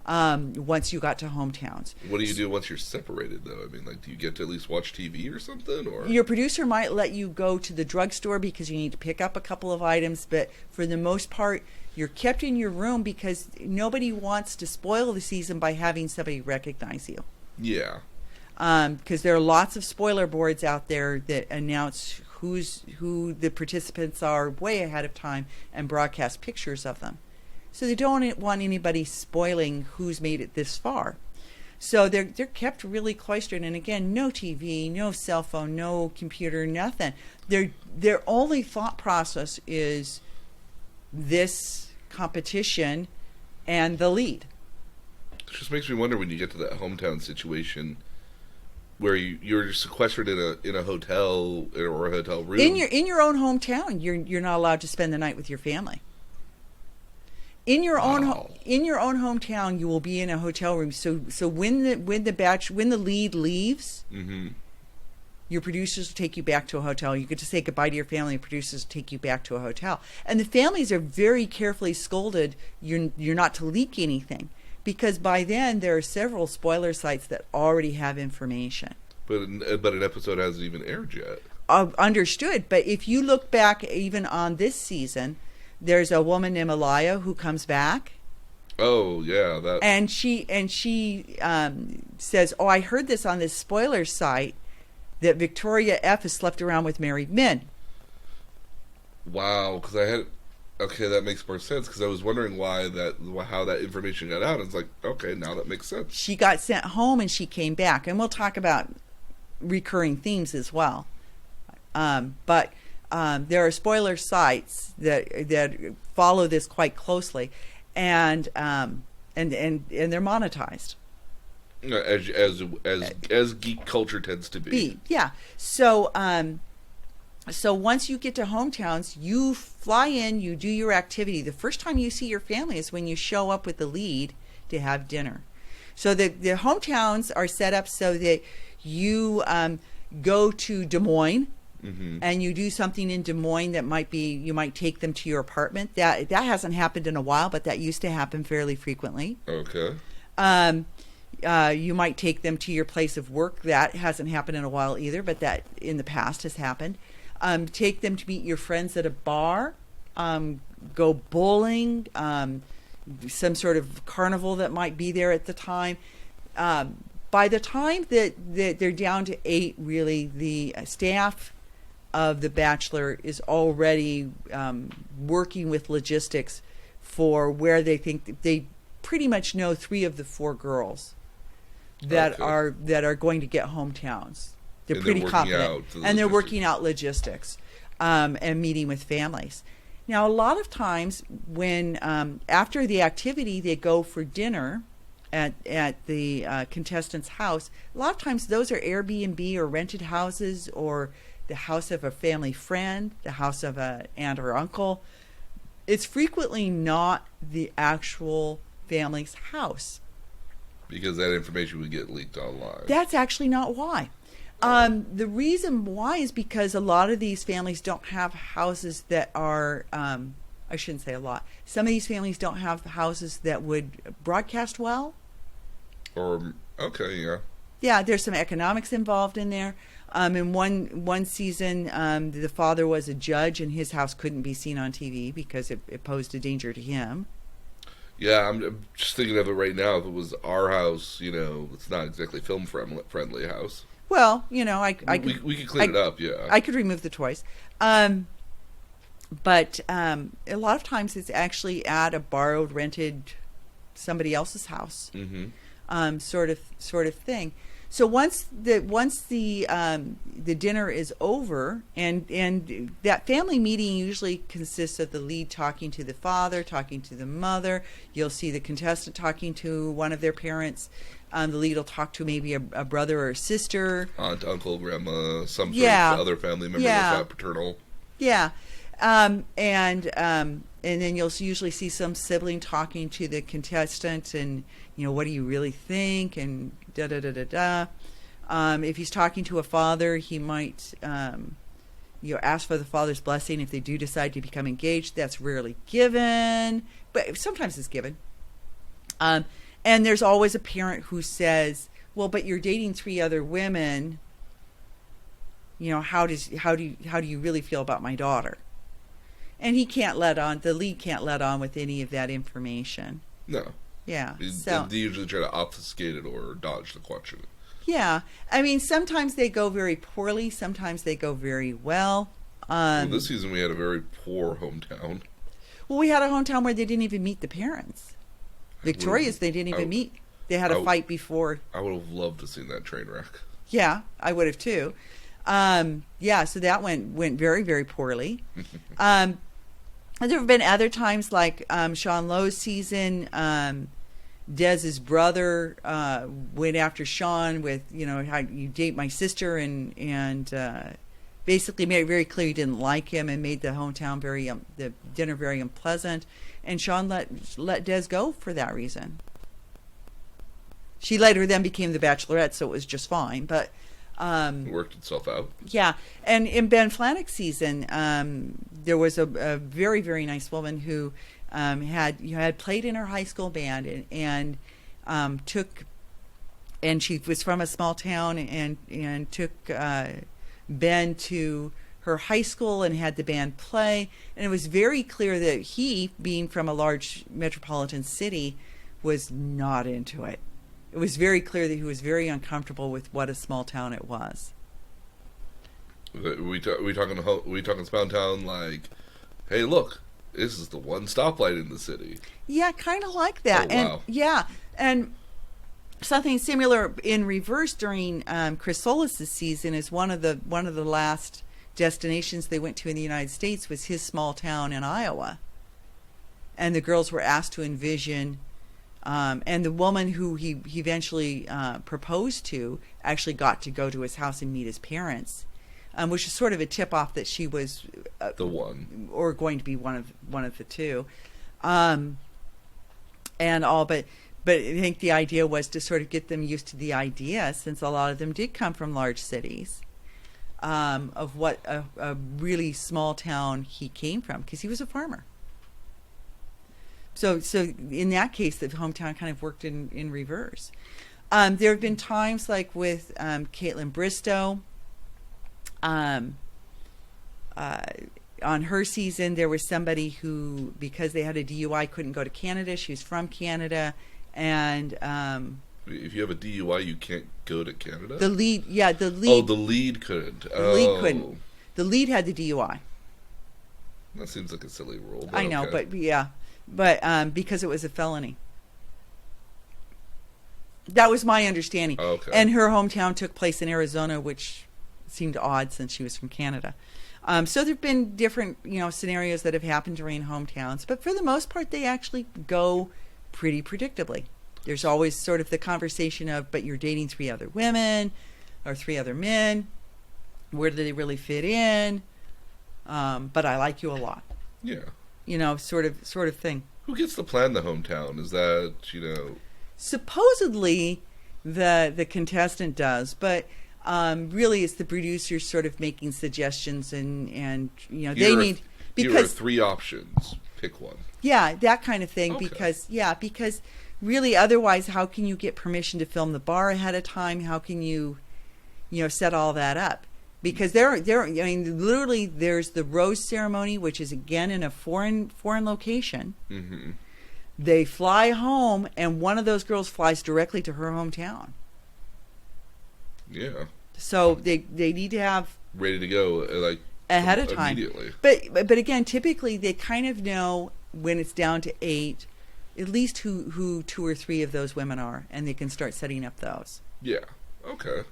Once you got to hometowns. What do you do once you're separated, though? I mean, do you get to at least watch TV or something? Or your producer might let you go to the drugstore because you need to pick up a couple of items, but for the most part, you're kept in your room because nobody wants to spoil the season by having somebody recognize you. Yeah. Because there are lots of spoiler boards out there that announce who the participants are way ahead of time and broadcast pictures of them. So they don't want anybody spoiling who's made it this far. So they're kept really cloistered. And again, no TV, no cell phone, no computer, nothing. Their only thought process is this competition and the lead. It just makes me wonder when you get to that hometown situation where you're sequestered in a hotel or a hotel room. In your own hometown, you're not allowed to spend the night with your family. In your own hometown, you will be in a hotel room. So when the lead leaves, mm-hmm. your producers will take you back to a hotel. You get to say goodbye to your family. And producers will take you back to a hotel, and the families are very carefully scolded. You're not to leak anything, because by then there are several spoiler sites that already have information. But an episode hasn't even aired yet. Understood. But if you look back even on this season. There's a woman named Alaya who comes back. Oh, yeah. That. And she says, oh, I heard this on this spoiler site that Victoria F. has slept around with married men. Wow, because okay, that makes more sense, because I was wondering how that information got out. It's like, okay, now that makes sense. She got sent home and she came back. And we'll talk about recurring themes as well. But... there are spoiler sites that follow this quite closely, and they're monetized. As geek culture tends to be. Yeah. So once you get to hometowns, you fly in, you do your activity. The first time you see your family is when you show up with the lead to have dinner. So the hometowns are set up so that you go to Des Moines. Mm-hmm. And you do something in Des Moines that you might take them to your apartment. That hasn't happened in a while, but that used to happen fairly frequently. Okay. You might take them to your place of work. That hasn't happened in a while either, but that in the past has happened. Take them to meet your friends at a bar. Go bowling. Some sort of carnival that might be there at the time. By the time that they're down to 8, really, the staff of The Bachelor is already working with logistics for where they think they pretty much know 3 of the 4 girls that are going to get hometowns. They're pretty confident, and they're working out logistics and meeting with families. Now, a lot of times when after the activity they go for dinner at the contestant's house, a lot of times those are Airbnb or rented houses, or the house of a family friend, the house of an aunt or uncle. It's frequently not the actual family's house. Because that information would get leaked online. That's actually not why. The reason why is because a lot of these families don't have houses that are, I shouldn't say a lot. Some of these families don't have houses that would broadcast well. Yeah. Yeah, there's some economics involved in there. In one season, the father was a judge, and his house couldn't be seen on TV because it posed a danger to him. Yeah, I'm just thinking of it right now. If it was our house, it's not exactly film friendly house. Well, we could clean it up. Yeah, I could remove the toys. But a lot of times it's actually at a borrowed, rented, somebody else's house, sort of thing. So once the dinner is over, and that family meeting usually consists of the lead talking to the father, talking to the mother. You'll see the contestant talking to one of their parents. The lead will talk to maybe a brother or a sister, aunt, uncle, grandma, some sort of other family member that's not paternal. Yeah, and then you'll usually see some sibling talking to the contestant, and what do you really think, and da da da da da. If he's talking to a father, he might ask for the father's blessing if they do decide to become engaged. That's rarely given, but sometimes it's given. And there's always a parent who says, "Well, but you're dating 3 other women. How do you really feel about my daughter?" And the lead can't let on with any of that information. No. Yeah. They usually try to obfuscate it or dodge the question. Yeah. I mean, sometimes they go very poorly. Sometimes they go very well. This season we had a very poor hometown. Well, we had a hometown where they didn't even meet the parents. Victoria's, they didn't even meet. They had a fight before. I would have loved to have seen that train wreck. Yeah, I would have too. So that went very, very poorly. There have been other times, like Sean Lowe's season. Dez's brother went after Sean with, how you date my sister, and basically made it very clear he didn't like him, and made the hometown the dinner very unpleasant. And Sean let Dez go for that reason. She later then became the Bachelorette, so it was just fine. But it worked itself out. Yeah, and in Ben Flajnik's season, there was a very, very nice woman who had played in her high school band, and she was from a small town, and took Ben to her high school and had the band play. And it was very clear that he, being from a large metropolitan city, was not into it. It was very clear that he was very uncomfortable with what a small town it was. We talking small town, like, hey, look, this is the one stoplight in the city. Yeah, kind of like that. Oh, wow. And something similar in reverse during Chris Solis' season is one of the last destinations they went to in the United States was his small town in Iowa. And the girls were asked to envision, and the woman who he eventually proposed to actually got to go to his house and meet his parents, which is sort of a tip-off that she was the one, or going to be one of the two, and all. But I think the idea was to sort of get them used to the idea, since a lot of them did come from large cities, of what a really small town he came from, because he was a farmer. So in that case, the hometown kind of worked in reverse. There have been times like with Caitlin Bristow. On her season, there was somebody who, because they had a DUI, couldn't go to Canada. She was from Canada, and if you have a DUI, you can't go to Canada? the lead. Oh, the lead couldn't. The lead couldn't. The lead had the DUI. That seems like a silly rule. I know, okay. but because it was a felony. That was my understanding. Okay. And her hometown took place in Arizona, which seemed odd since she was from Canada. So there have been different, scenarios that have happened during hometowns, but for the most part, they actually go pretty predictably. There's always sort of the conversation of, but you're dating 3 other women or 3 other men. Where do they really fit in? But I like you a lot. Yeah. Sort of thing. Who gets to plan the hometown? Is that, Supposedly, the contestant does, but really it's the producers sort of making suggestions, and they need, because here are 3 options. Pick one. Yeah, that kind of thing. Okay. Because really, otherwise, how can you get permission to film the bar ahead of time? How can you, set all that up? Because literally, there's the rose ceremony, which is again in a foreign location. Mm-hmm. They fly home, and one of those girls flies directly to her hometown. Yeah. So they need to have ready to go, like ahead of time. Immediately. But again, typically they kind of know when it's down to 8, at least who 2 or 3 of those women are, and they can start setting up those. Yeah. Okay.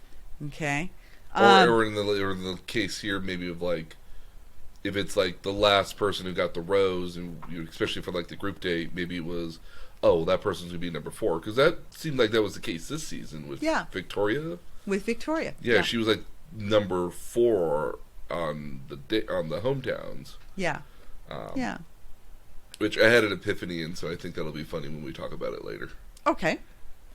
Okay. Or in the case here, maybe of like, if it's like the last person who got the rose, and especially for like the group date, maybe it was, that person's gonna be number 4, because that seemed like that was the case this season with Victoria. With Victoria, yeah, she was like number 4 on the hometowns. Yeah, yeah. Which I had an epiphany in, so I think that'll be funny when we talk about it later. Okay,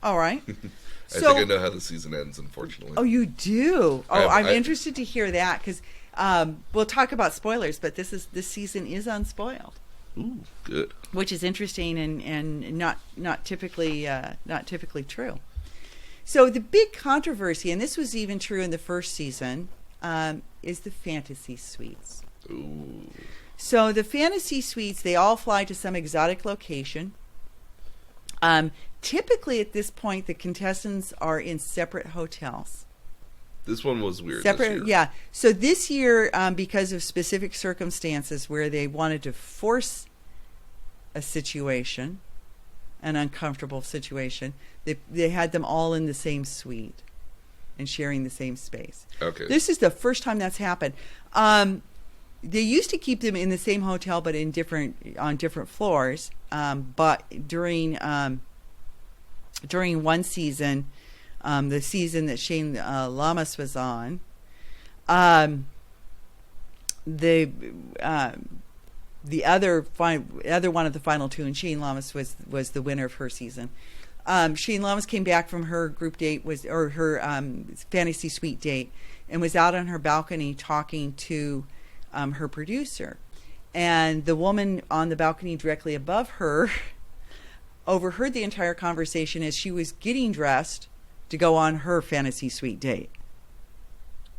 all right. I think I know how the season ends, unfortunately. Oh, you do? Oh, I'm interested to hear that, because we'll talk about spoilers, but this season is unspoiled. Ooh, good. Which is interesting and not typically true. So the big controversy, and this was even true in the first season, is the fantasy suites. Ooh. So the fantasy suites, they all fly to some exotic location. Typically at this point, the contestants are in separate hotels. This one was weird. Separate, this year. yeah. So this year, because of specific circumstances where they wanted to force a situation, an uncomfortable situation, they had them all in the same suite and sharing the same space. Okay. This is the first time that's happened. They used to keep them in the same hotel, but on different floors. But during one season, the season that Shane Lamas was on, the other one of the final 2, and Shane Lamas was the winner of her season. Shane Lamas came back from her group date her fantasy suite date, and was out on her balcony talking to her producer, and the woman on the balcony directly above her overheard the entire conversation as she was getting dressed to go on her fantasy suite date.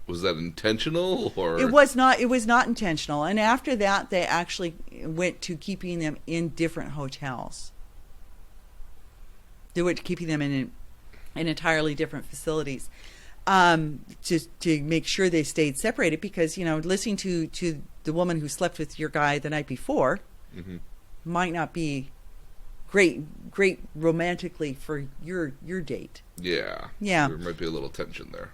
Was that intentional, or? It was not intentional. And after that, they actually went to keeping them in different hotels. They went to keeping them in entirely different facilities, to make sure they stayed separated. Because listening to the woman who slept with your guy the night before mm-hmm. might not be great romantically for your date. Yeah. Yeah. There might be a little tension there.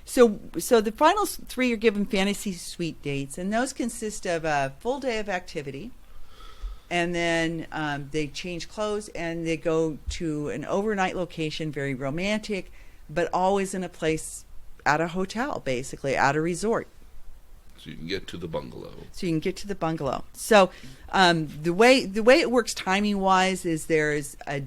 So the final 3 are given fantasy suite dates, and those consist of a full day of activity, and then they change clothes and they go to an overnight location, very romantic, but always in a place at a hotel, basically at a resort. So you can get to the bungalow. So the way it works timing wise is there's a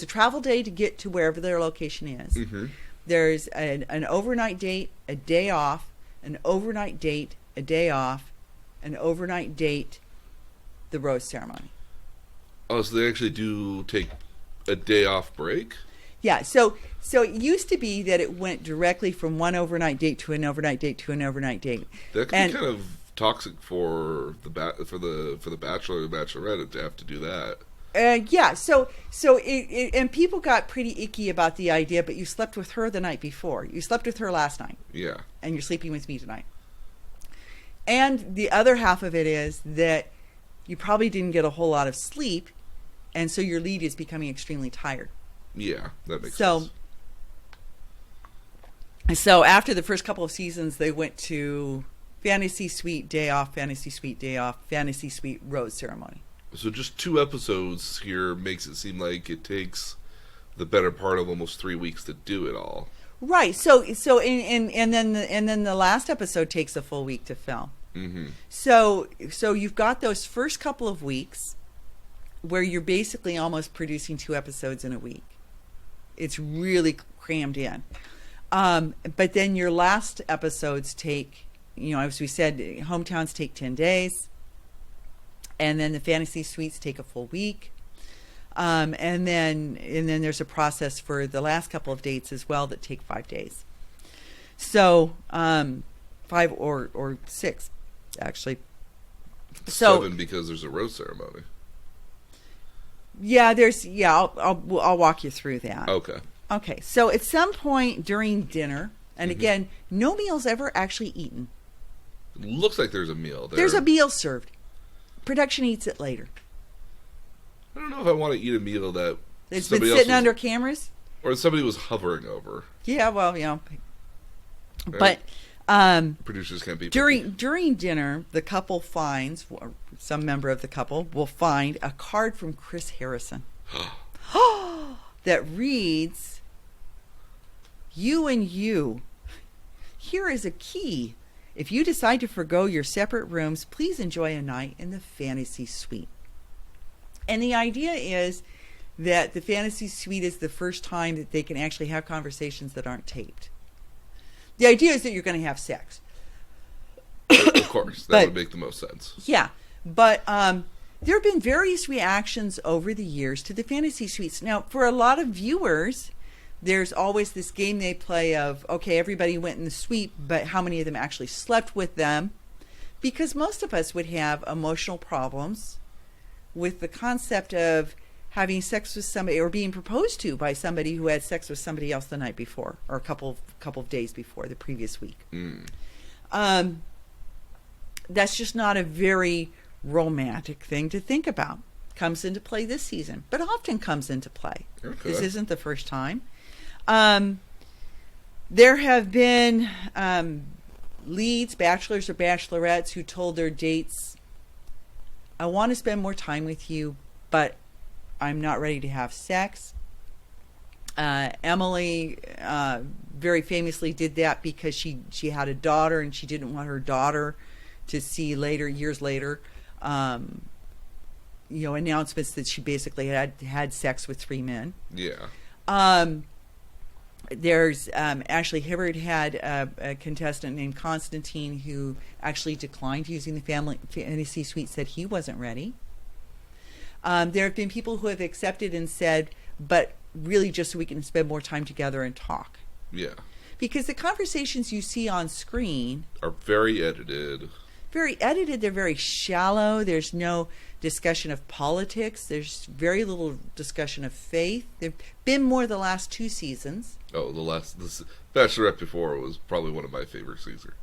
travel day to get to wherever their location is. Mm-hmm. There's an overnight date, a day off, an overnight date, a day off, an overnight date, the rose ceremony. Oh, so they actually do take a day off break? Yeah, so it used to be that it went directly from one overnight date to an overnight date to an overnight date. That can be kind of toxic for the Bachelor or the Bachelorette to have to do that. Yeah, so it and people got pretty icky about the idea, but you slept with her the night before. You slept with her last night. Yeah. And you're sleeping with me tonight. And the other half of it is that you probably didn't get a whole lot of sleep, and so your lead is becoming extremely tired. Yeah, that makes sense. So after the first couple of seasons, they went to fantasy suite, day off, fantasy suite, day off, fantasy suite, rose ceremony. So just 2 episodes here makes it seem like it takes the better part of almost 3 weeks to do it all. Right. So and then the last episode takes a full week to film. Mm-hmm. So you've got those first couple of weeks where you're basically almost producing 2 episodes in a week. It's really crammed in. But then your last episodes take, as we said, hometowns take 10 days. And then the fantasy suites take a full week. And then there's a process for the last couple of dates as well that take 5 days. So 5 or 6, actually. 7 because there's a rose ceremony. Yeah, I'll walk you through that. Okay. So at some point during dinner, and again, no meal's ever actually eaten. It looks like there's a meal there. There's a meal served. Production eats it later. I don't know if I want to eat a meal that it's been sitting under cameras, or somebody was hovering over. Yeah, well, Right? But producers can't be during dinner. The couple finds, or some member of the couple will find a card from Chris Harrison that reads, "You and you. Here is a key. If you decide to forgo your separate rooms, please enjoy a night in the fantasy suite." And the idea is that the fantasy suite is the first time that they can actually have conversations that aren't taped. The idea is that you're going to have sex. Of course, that would make the most sense. Yeah, but there have been various reactions over the years to the fantasy suites. Now, for a lot of viewers, there's always this game they play of, okay, everybody went in the suite, but how many of them actually slept with them? Because most of us would have emotional problems with the concept of having sex with somebody or being proposed to by somebody who had sex with somebody else the night before or a couple of days before, the previous week. That's just not a very romantic thing to think about. Comes into play this season, but often comes into play. Okay. This isn't the first time. There have been leads, bachelors or bachelorettes, who told their dates, "I want to spend more time with you, but I'm not ready to have sex." Emily very famously did that because she had a daughter and she didn't want her daughter to see years later, announcements that she basically had sex with 3 men. Yeah. There's Ashley Hibbard had a contestant named Constantine who actually declined using the fantasy suite, said he wasn't ready. There have been people who have accepted and said, but really just so we can spend more time together and talk. Yeah. Because the conversations you see on screen are very edited. They're very shallow. There's no discussion of politics. There's very little discussion of faith. There've been more the last 2 seasons. Oh, this Bachelorette before was probably one of my favorite seasons.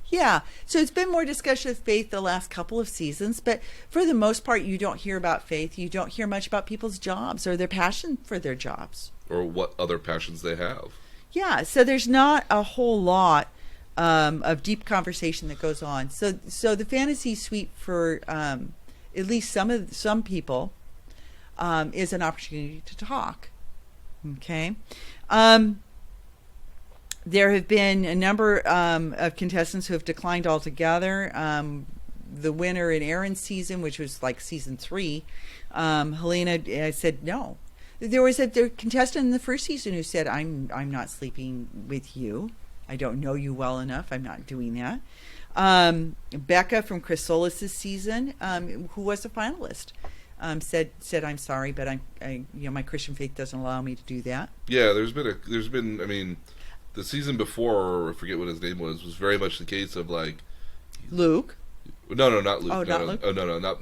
Yeah, so it's been more discussion of faith the last couple of seasons, but for the most part, you don't hear about faith. You don't hear much about people's jobs or their passion for their jobs. Or what other passions they have. Yeah, so there's not a whole lot of deep conversation that goes on. So the fantasy suite for at least some people is an opportunity to talk. Okay. There have been a number of contestants who have declined altogether. The winner in Aaron's season, which was like season 3, Helena said no. There was a contestant in the first season who said, I'm not sleeping with you. I don't know you well enough. I'm not doing that. Becca from Chris Solis' season, who was a finalist, said I'm sorry, but my Christian faith doesn't allow me to do that. Yeah, there's been. I mean, the season before, I forget what his name was very much the case of like Luke. No, not Luke. Oh, not Luke. Oh, no, not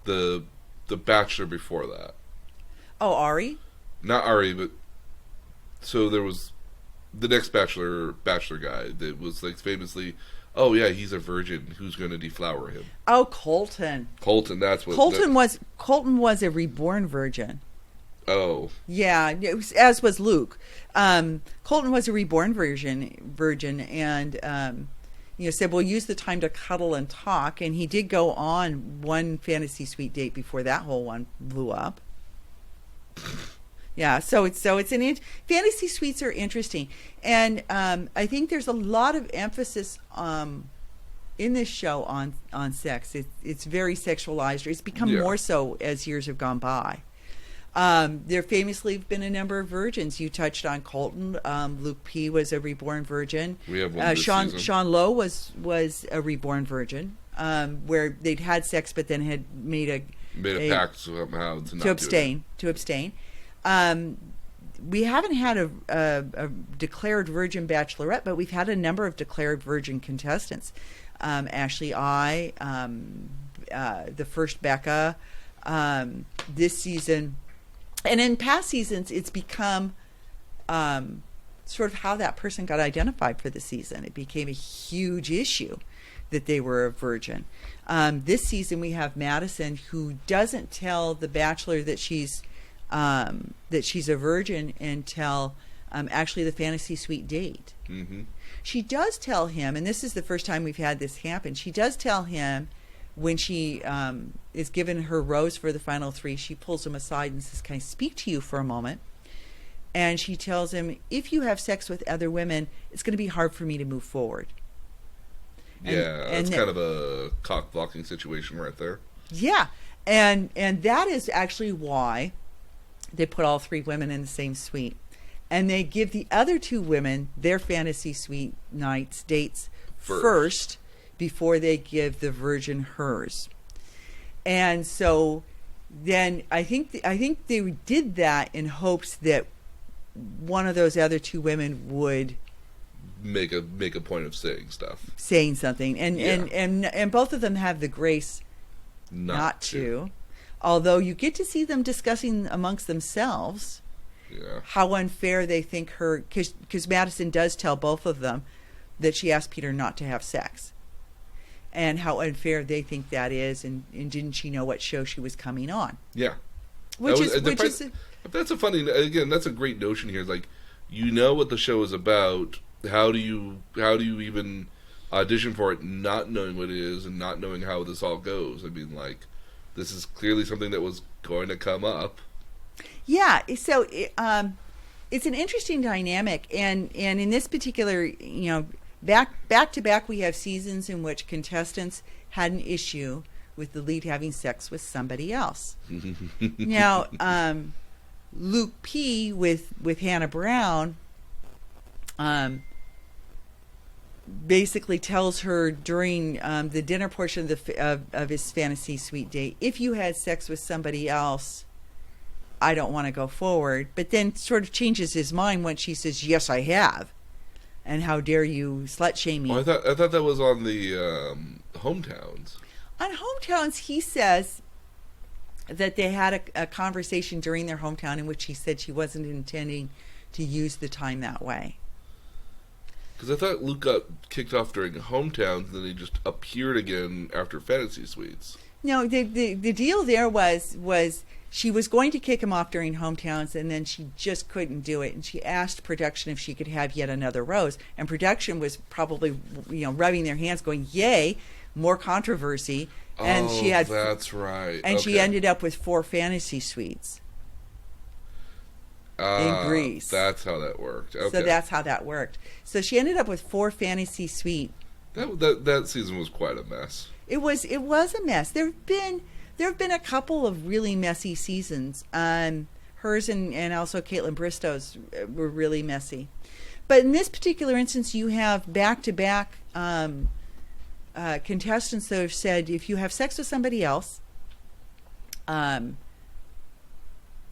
the Bachelor before that. Oh, Ari. Not Ari, but so there was the next Bachelor guy that was like famously, oh yeah, he's a virgin. Who's going to deflower him? Oh, Colton. That's what Colton was a reborn virgin. Oh. Yeah, as was Luke. Colton was a reborn virgin, and said we'll use the time to cuddle and talk, and he did go on one fantasy suite date before that whole one blew up. Yeah, so it's fantasy suites are interesting, and I think there's a lot of emphasis in this show on sex. It's very sexualized. It's become more so as years have gone by. There famously have been a number of virgins. You touched on Colton. Luke P. was a reborn virgin. We have one this season. Sean Lowe was a reborn virgin, where they'd had sex but then had made a pact somehow to abstain. We haven't had a declared virgin Bachelorette, but we've had a number of declared virgin contestants. Ashley I, the first Becca, this season. And in past seasons, it's become sort of how that person got identified for the season. It became a huge issue that they were a virgin. This season, we have Madison, who doesn't tell the Bachelor that she's a virgin until actually the fantasy suite date. Mm-hmm. She does tell him, and this is the first time we've had this happen. She does tell him. When she is given her rose for the final three, she pulls him aside and says, "Can I speak to you for a moment?" And she tells him, "If you have sex with other women, it's going to be hard for me to move forward." That's kind of a cock-blocking situation right there. Yeah, and that is actually why they put all three women in the same suite. And they give the other two women their fantasy suite dates first before they give the virgin hers. And so then I think they did that in hopes that one of those other two women would make a point of saying something, and both of them have the grace not to. Although you get to see them discussing amongst themselves how unfair they think her, because Madison does tell both of them that she asked Peter not to have sex, and how unfair they think that is, and didn't she know what show she was coming on? Yeah. That's a funny, again, that's a great notion here. It's like, you know what the show is about. How do you even audition for it not knowing what it is and not knowing how this all goes? I mean, like, this is clearly something that was going to come up. Yeah, so it's an interesting dynamic, and in this particular, back to back, we have seasons in which contestants had an issue with the lead having sex with somebody else. Now, Luke P. with Hannah Brown basically tells her during the dinner portion of his fantasy suite date, if you had sex with somebody else, I don't want to go forward. But then sort of changes his mind when she says, yes, I have. And how dare you slut shame me? Oh, I thought that was on the Hometowns. On Hometowns, he says that they had a conversation during their hometown in which he said she wasn't intending to use the time that way. Because I thought Luke got kicked off during Hometowns, and then he just appeared again after Fantasy Suites. No, the deal there was she was going to kick him off during Hometowns, and then she just couldn't do it. And she asked production if she could have yet another rose. And production was probably, rubbing their hands, going, "Yay, more controversy." And she had that's right. And she ended up with 4 fantasy suites in Greece. That's how that worked. Okay. So that's how that worked. So she ended up with 4 fantasy suites. That season was quite a mess. It was a mess. There have been a couple of really messy seasons. Hers and also Caitlin Bristow's were really messy. But in this particular instance, you have back-to-back contestants that have said, if you have sex with somebody else, I'm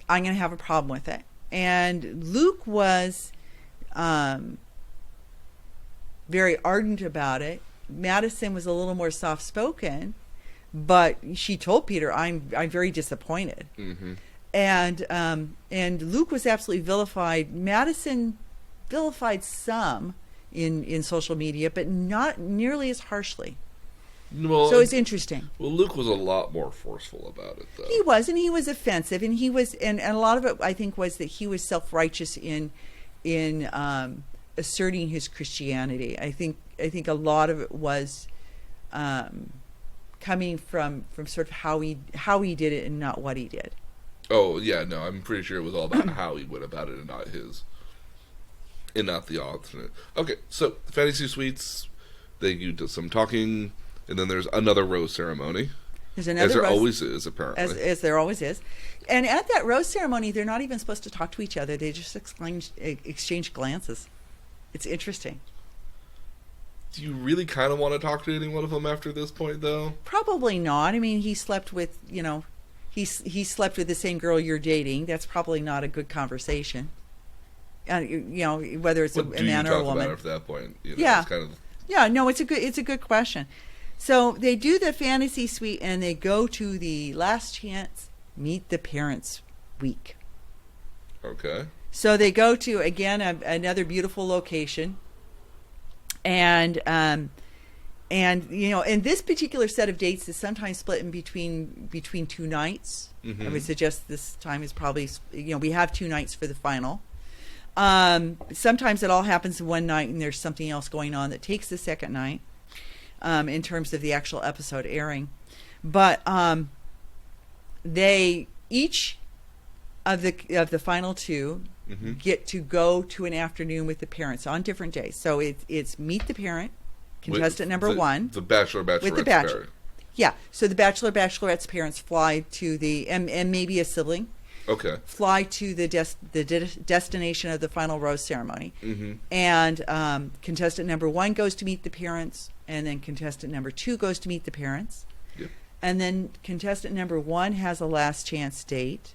going to have a problem with it. And Luke was very ardent about it. Madison was a little more soft-spoken, but she told Peter, I'm very disappointed. Mm-hmm. And Luke was absolutely vilified. Madison vilified some in social media, but not nearly as harshly. Well, so it's interesting. Well, Luke was a lot more forceful about it, though. He was, and he was offensive, and he was, and a lot of it, I think, was that he was self-righteous in asserting his Christianity. I think a lot of it was coming from sort of how he did it and not what he did. Oh yeah, no, I'm pretty sure it was all about how he went about it and not the alternate. Okay, so fantasy suites, they do some talking, and then there's another rose ceremony. There's another as there rose, always is, apparently. As there always is. And at that rose ceremony, they're not even supposed to talk to each other. They just exchange glances. It's interesting. Do you really kind of want to talk to any one of them after this point, though? Probably not. I mean, he slept with, he slept with the same girl you're dating. That's probably not a good conversation. Whether it's a man or a woman. About after that point? Yeah. It's kind of... Yeah, no, it's a good question. So they do the fantasy suite, and they go to the last chance meet the parents week. Okay. So they go to, again, another beautiful location. And in this particular set of dates is sometimes split in between 2 nights. Mm-hmm. I would suggest this time is probably, we have 2 nights for the final. Sometimes it all happens in one night, and there's something else going on that takes the second night, in terms of the actual episode airing. But they each of the final 2 mm-hmm. get to go to an afternoon with the parents on different days. So it's meet the parent, contestant number 1. The Bachelorette's with the Bachelor. Yeah. So the Bachelor, Bachelorette's parents fly to and maybe a sibling. Okay. Fly to the destination of the final rose ceremony. Mm-hmm. And contestant number 1 goes to meet the parents, and then contestant number 2 goes to meet the parents. Yep. And then contestant number 1 has a last chance date.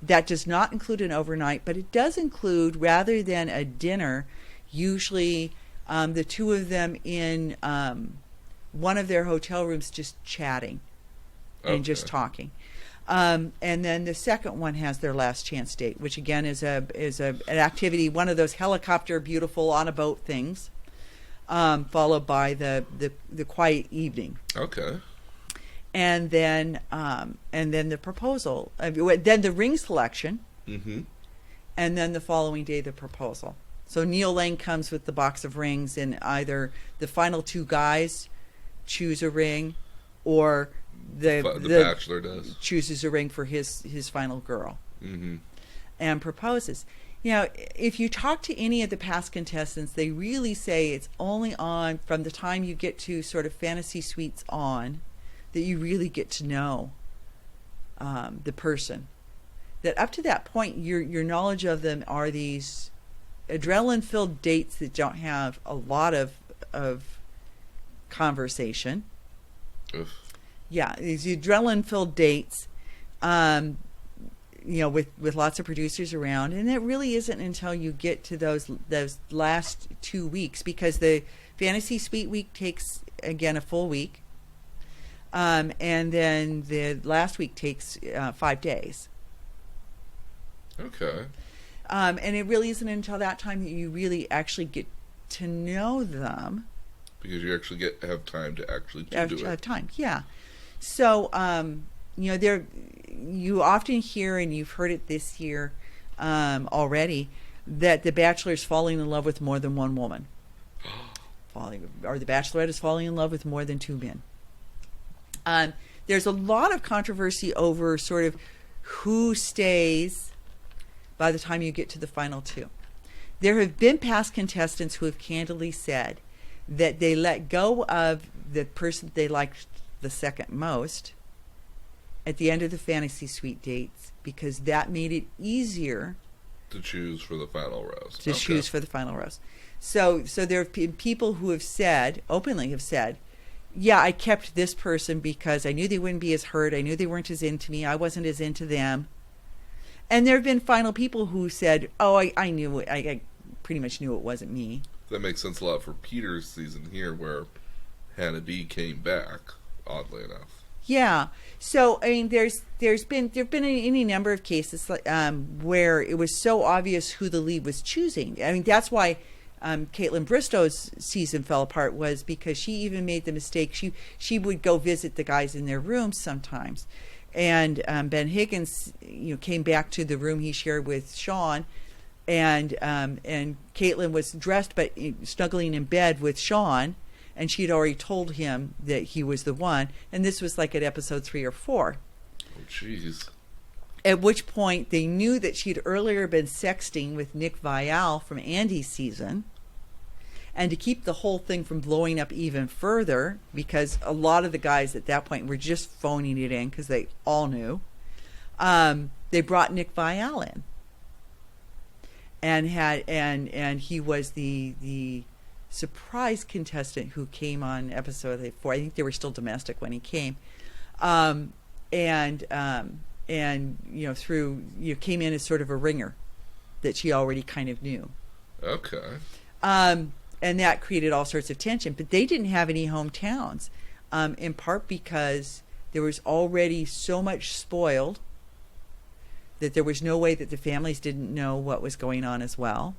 That does not include an overnight, but it does include, rather than a dinner, usually the 2 of them in one of their hotel rooms just chatting and just talking. And then the second one has their last chance date, which again is an activity, one of those helicopter beautiful on a boat things, followed by the quiet evening. Okay. And then the proposal, then the ring selection, mm-hmm. and then the following day the proposal. So Neil Lang comes with the box of rings, and either the final 2 guys choose a ring, or the Bachelor does chooses a ring for his final girl, mm-hmm. and proposes. If you talk to any of the past contestants, they really say it's only on from the time you get to sort of fantasy suites on that you really get to know the person. That up to that point, your knowledge of them are these adrenaline-filled dates that don't have a lot of conversation. Oof. Yeah, these adrenaline-filled dates, with lots of producers around, and it really isn't until you get to those last 2 weeks, because the fantasy suite week takes again a full week. And then the last week takes 5 days. Okay. And it really isn't until that time that you really actually get to know them. Because you actually have time to actually do it. Have time, yeah. So, you often hear, and you've heard it this year already, that the Bachelor is falling in love with more than one woman. Or the Bachelorette is falling in love with more than 2 men. There's a lot of controversy over sort of who stays by the time you get to the final 2. There have been past contestants who have candidly said that they let go of the person they liked the second most at the end of the fantasy suite dates, because that made it easier to choose for the final rose. So there have been people who have openly have said, yeah, I kept this person because I knew they wouldn't be as hurt. I knew they weren't as into me. I wasn't as into them. And there have been final people who said, oh, I knew it. I pretty much knew it wasn't me. That makes sense a lot for Peter's season here, where Hannah B came back, oddly enough. Yeah. So, I mean, there've been any number of cases where it was so obvious who the lead was choosing. I mean, that's why Caitlin Bristow's season fell apart, was because she even made the mistake. She would go visit the guys in their rooms sometimes. And Ben Higgins, came back to the room he shared with Sean, and Caitlin was dressed but snuggling in bed with Sean, and she'd already told him that he was the one. And this was like at episode 3 or 4. Oh, jeez. At which point they knew that she'd earlier been sexting with Nick Vial from Andy's season. And to keep the whole thing from blowing up even further, because a lot of the guys at that point were just phoning it in because they all knew, they brought Nick Vial in, and he was the surprise contestant who came on episode 4. I think they were still domestic when he came, and came in as sort of a ringer that she already kind of knew. Okay. And that created all sorts of tension. But they didn't have any hometowns, in part because there was already so much spoiled that there was no way that the families didn't know what was going on as well.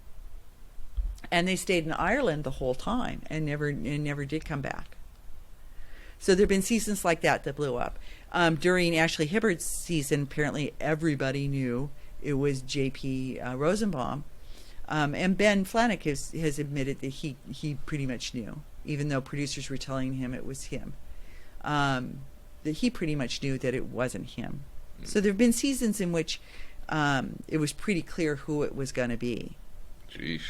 And they stayed in Ireland the whole time and never did come back. So there have been seasons like that blew up. During Ashley Hibbard's season, apparently everybody knew it was J.P. Rosenbaum. And Ben Flanick has admitted that he pretty much knew, even though producers were telling him it was him. That he pretty much knew that it wasn't him. So there have been seasons in which it was pretty clear who it was going to be. Jeez.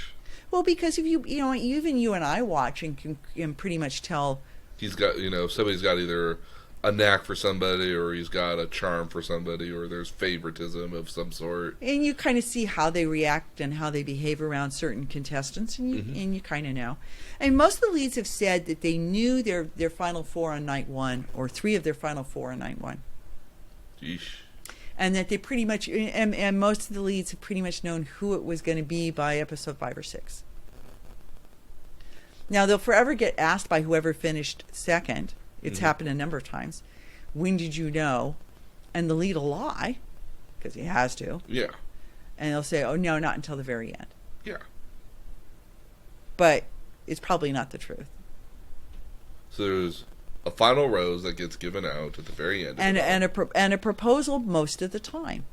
Well, because if even you and I watch and can pretty much tell. He's got, somebody's got either a knack for somebody, or he's got a charm for somebody, or there's favoritism of some sort. And you kind of see how they react and how they behave around certain contestants, and you kind of know. And most of the leads have said that they knew their final 4 on night 1, or 3 of their final 4 on night 1. Yeesh. And that they pretty much, and most of the leads have pretty much known who it was going to be by episode 5 or 6. Now, they'll forever get asked by whoever finished second. It's happened a number of times. When did you know? And the lead will lie, because he has to. Yeah. And they'll say, oh, no, not until the very end. Yeah. But it's probably not the truth. So there's a final rose that gets given out at the very end. And a proposal most of the time.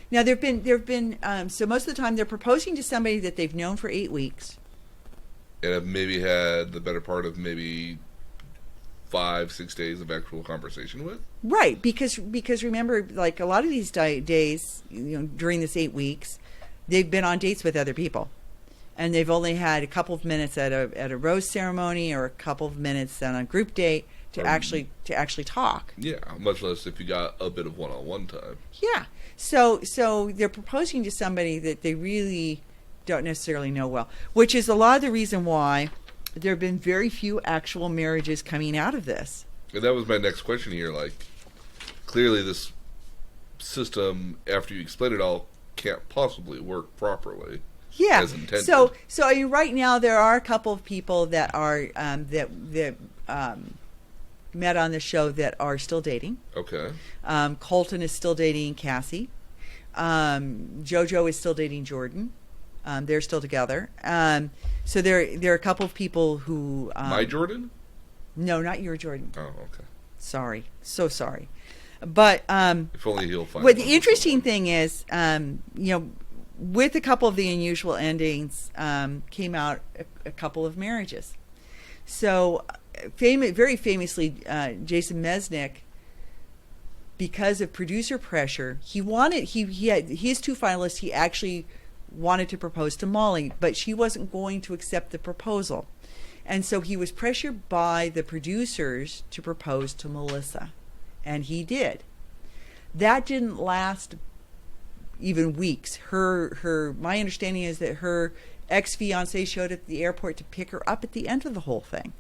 Now, there have been so most of the time they're proposing to somebody that they've known for 8 weeks. And have maybe had the better part of maybe 5-6 days of actual conversation with. Right, because remember, like a lot of these days, during this 8 weeks, they've been on dates with other people, and they've only had a couple of minutes at a rose ceremony or a couple of minutes on a group date to actually talk. Yeah, much less if you got a bit of one-on-one time. Yeah, so they're proposing to somebody that they really don't necessarily know well, which is a lot of the reason why there have been very few actual marriages coming out of this. And that was my next question here. Like, clearly this system, after you explain it all, can't possibly work properly. Yeah. As intended. So I mean, right now there are a couple of people that are that met on the show that are still dating. Okay. Colton is still dating Cassie. JoJo is still dating Jordan. They're still together. So there are a couple of people who... My Jordan? No, not your Jordan. Oh, okay. Sorry. So sorry. But... if only he'll find... What the interesting thing is, with a couple of the unusual endings, came out a couple of marriages. So, very famously, Jason Mesnick, because of producer pressure, he had his 2 finalists. He actually wanted to propose to Molly, but she wasn't going to accept the proposal, and so he was pressured by the producers to propose to Melissa, and he did. That didn't last even weeks. My understanding is that her ex-fiance showed up at the airport to pick her up at the end of the whole thing.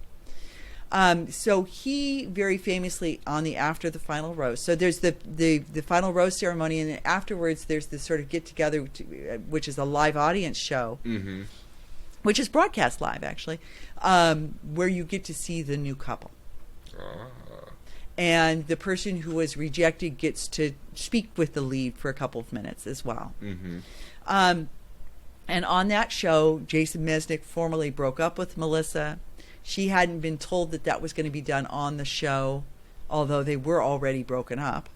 So he very famously on the after the final rose. So there's the final rose ceremony, and then afterwards there's this sort of get together, which is a live audience show, which is broadcast live actually, where you get to see the new couple. And the person who was rejected gets to speak with the lead for a couple of minutes as well. And on that show, Jason Mesnick formally broke up with Melissa. She hadn't been told that that was going to be done on the show, although they were already broken up.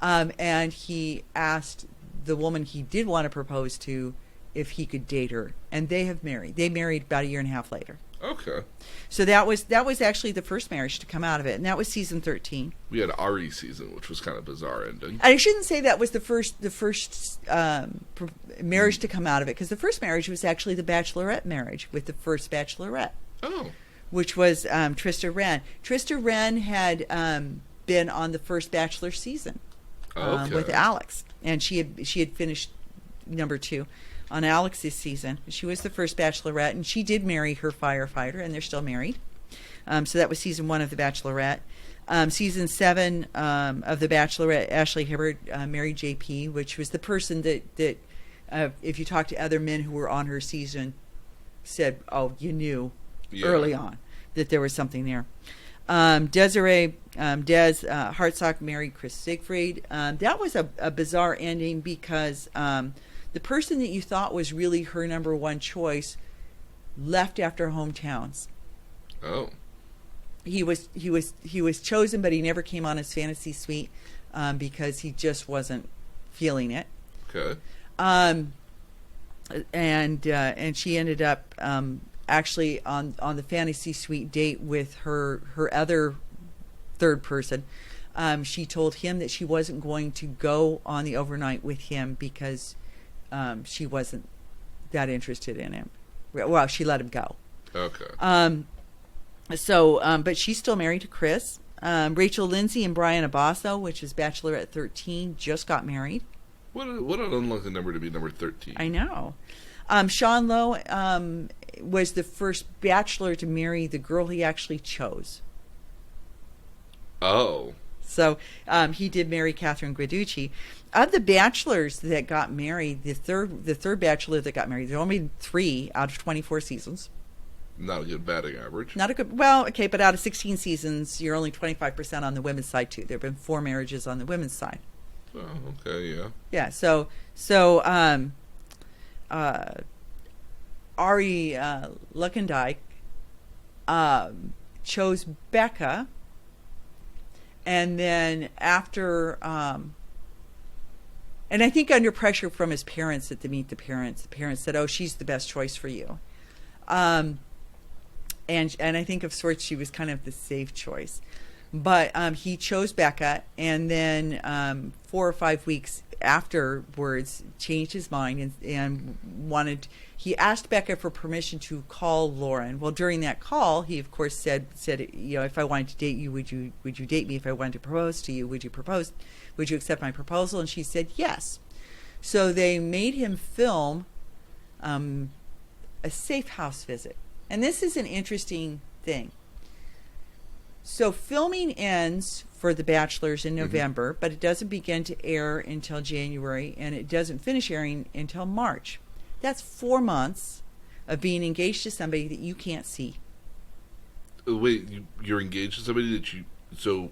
And he asked the woman he did want to propose to if he could date her. And they have married. They married about a year and a half later. Okay. So that was actually the first marriage to come out of it, and that was season 13. We had Ari season, which was kind of bizarre ending. And I shouldn't say that was the first marriage to come out of it, because the first marriage was actually the Bachelorette marriage with the first Bachelorette. Oh. Which was Trista Rehn. Trista Rehn had been on the first Bachelor season with Alex, and she had finished number 2 on Alex's season. She was the first Bachelorette, and she did marry her firefighter, and they're still married. So that was season 1 of The Bachelorette. Season 7 of The Bachelorette, Ashley Hibbert married JP, which was the person that if you talk to other men who were on her season, said, "Oh, you knew early on that there was something there." Des Hartsock married Chris Siegfried. That was a bizarre ending because the person that you thought was really her number one choice left after hometowns. Oh. He was chosen, but he never came on his fantasy suite because he just wasn't feeling it. Okay. And she ended up actually on the fantasy suite date with her other third person. She told him that she wasn't going to go on the overnight with him because she wasn't that interested in him. Well, she let him go. Okay. But she's still married to Chris. Rachel Lindsay and Brian Abasso, which is Bachelorette 13, just got married. What an unlucky number to be number 13. I know. Sean Lowe was the first Bachelor to marry the girl he actually chose. Oh. So he did marry Catherine Guiducci. Of the Bachelors that got married, the third Bachelor that got married, there were only 3 out of 24 seasons. Not a good batting average. Not a good. Well, okay, but out of 16 seasons, you're only 25% on the women's side too. There have been 4 marriages on the women's side. Oh, okay, yeah. Yeah. So Ari Luckendijk chose Becca, and then after, and I think under pressure from his parents at the Meet the Parents said, "Oh, she's the best choice for you," and I think of sorts she was kind of the safe choice, but he chose Becca, and then 4 or 5 weeks afterwards changed his mind and wanted. He asked Becca for permission to call Lauren. Well, during that call, he of course said, you know, if I wanted to date you, would you date me? If I wanted to propose to you, would you accept my proposal? And she said yes. So they made him film a safe house visit. And this is an interesting thing. So filming ends for The Bachelors in November, but it doesn't begin to air until January, and it doesn't finish airing until March. That's 4 months of being engaged to somebody that you can't see. Wait, you're engaged to somebody that you... So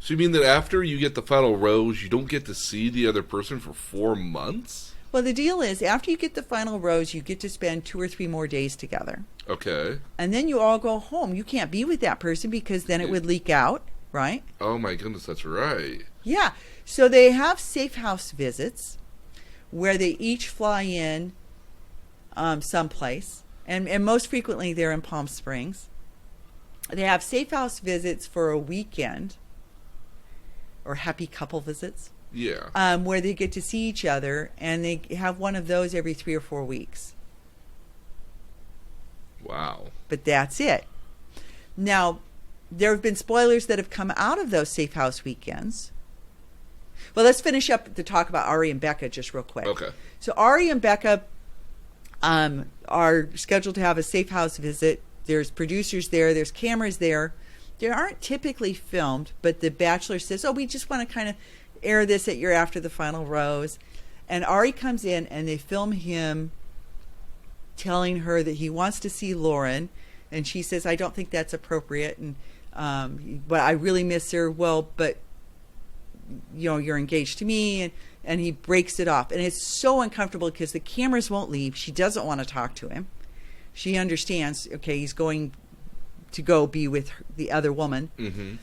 you mean that after you get the final rose, you don't get to see the other person for 4 months? Well, the deal is, after you get the final rose, you get to spend 2 or 3 more days together. Okay. And then you all go home. You can't be with that person because then it would leak out, right? Oh, my goodness, that's right. Yeah. So they have safe house visits where they each fly in someplace. And most frequently they're in Palm Springs. They have safe house visits for a weekend, or happy couple visits. Yeah. Where they get to see each other, and they have one of those every 3 or 4 weeks. Wow. But that's it. Now, there have been spoilers that have come out of those safe house weekends. Well, let's finish up to talk about Ari and Becca just real quick. Okay. So Ari and Becca are scheduled to have a safe house visit There's producers there. There's cameras there. They aren't typically filmed, but the Bachelor says, "Oh, we just want to kind of air this at your after the final rose." And Ari comes in, and they film him telling her that he wants to see Lauren, and she says, "I don't think that's appropriate." And but I really miss her. Well, but you're engaged to me, and he breaks it off, and it's so uncomfortable because the cameras won't leave. She doesn't want to talk to him. She understands. Okay, he's going to go be with the other woman. Mm-hmm.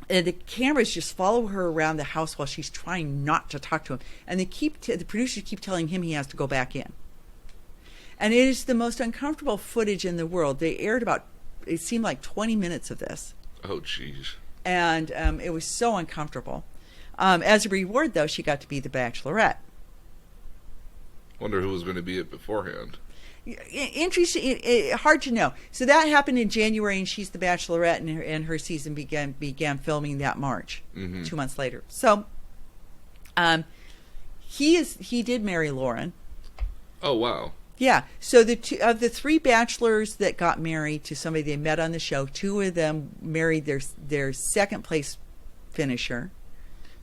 And the cameras just follow her around the house while she's trying not to talk to him. And the producers keep telling him he has to go back in. And it is the most uncomfortable footage in the world. They aired it seemed like 20 minutes of this. Oh, jeez. And it was so uncomfortable. As a reward, though, she got to be the Bachelorette. Wonder who was going to be it beforehand. Interesting. Hard to know. So that happened in January, and she's the Bachelorette, and her season began filming that March, 2 months later. So, he did marry Lauren. Oh wow! Yeah. So of the 3 bachelors that got married to somebody they met on the show, 2 of them married their second place finisher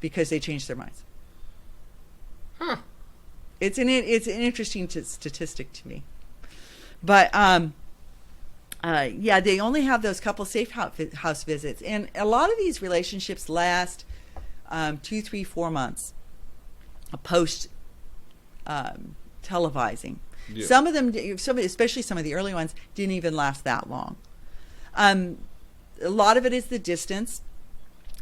because they changed their minds. Huh. It's an interesting statistic to me. But, they only have those couple safe house visits. And a lot of these relationships last 2, 3, 4 months post televising. Yeah. Some of them, especially some of the early ones, didn't even last that long. A lot of it is the distance.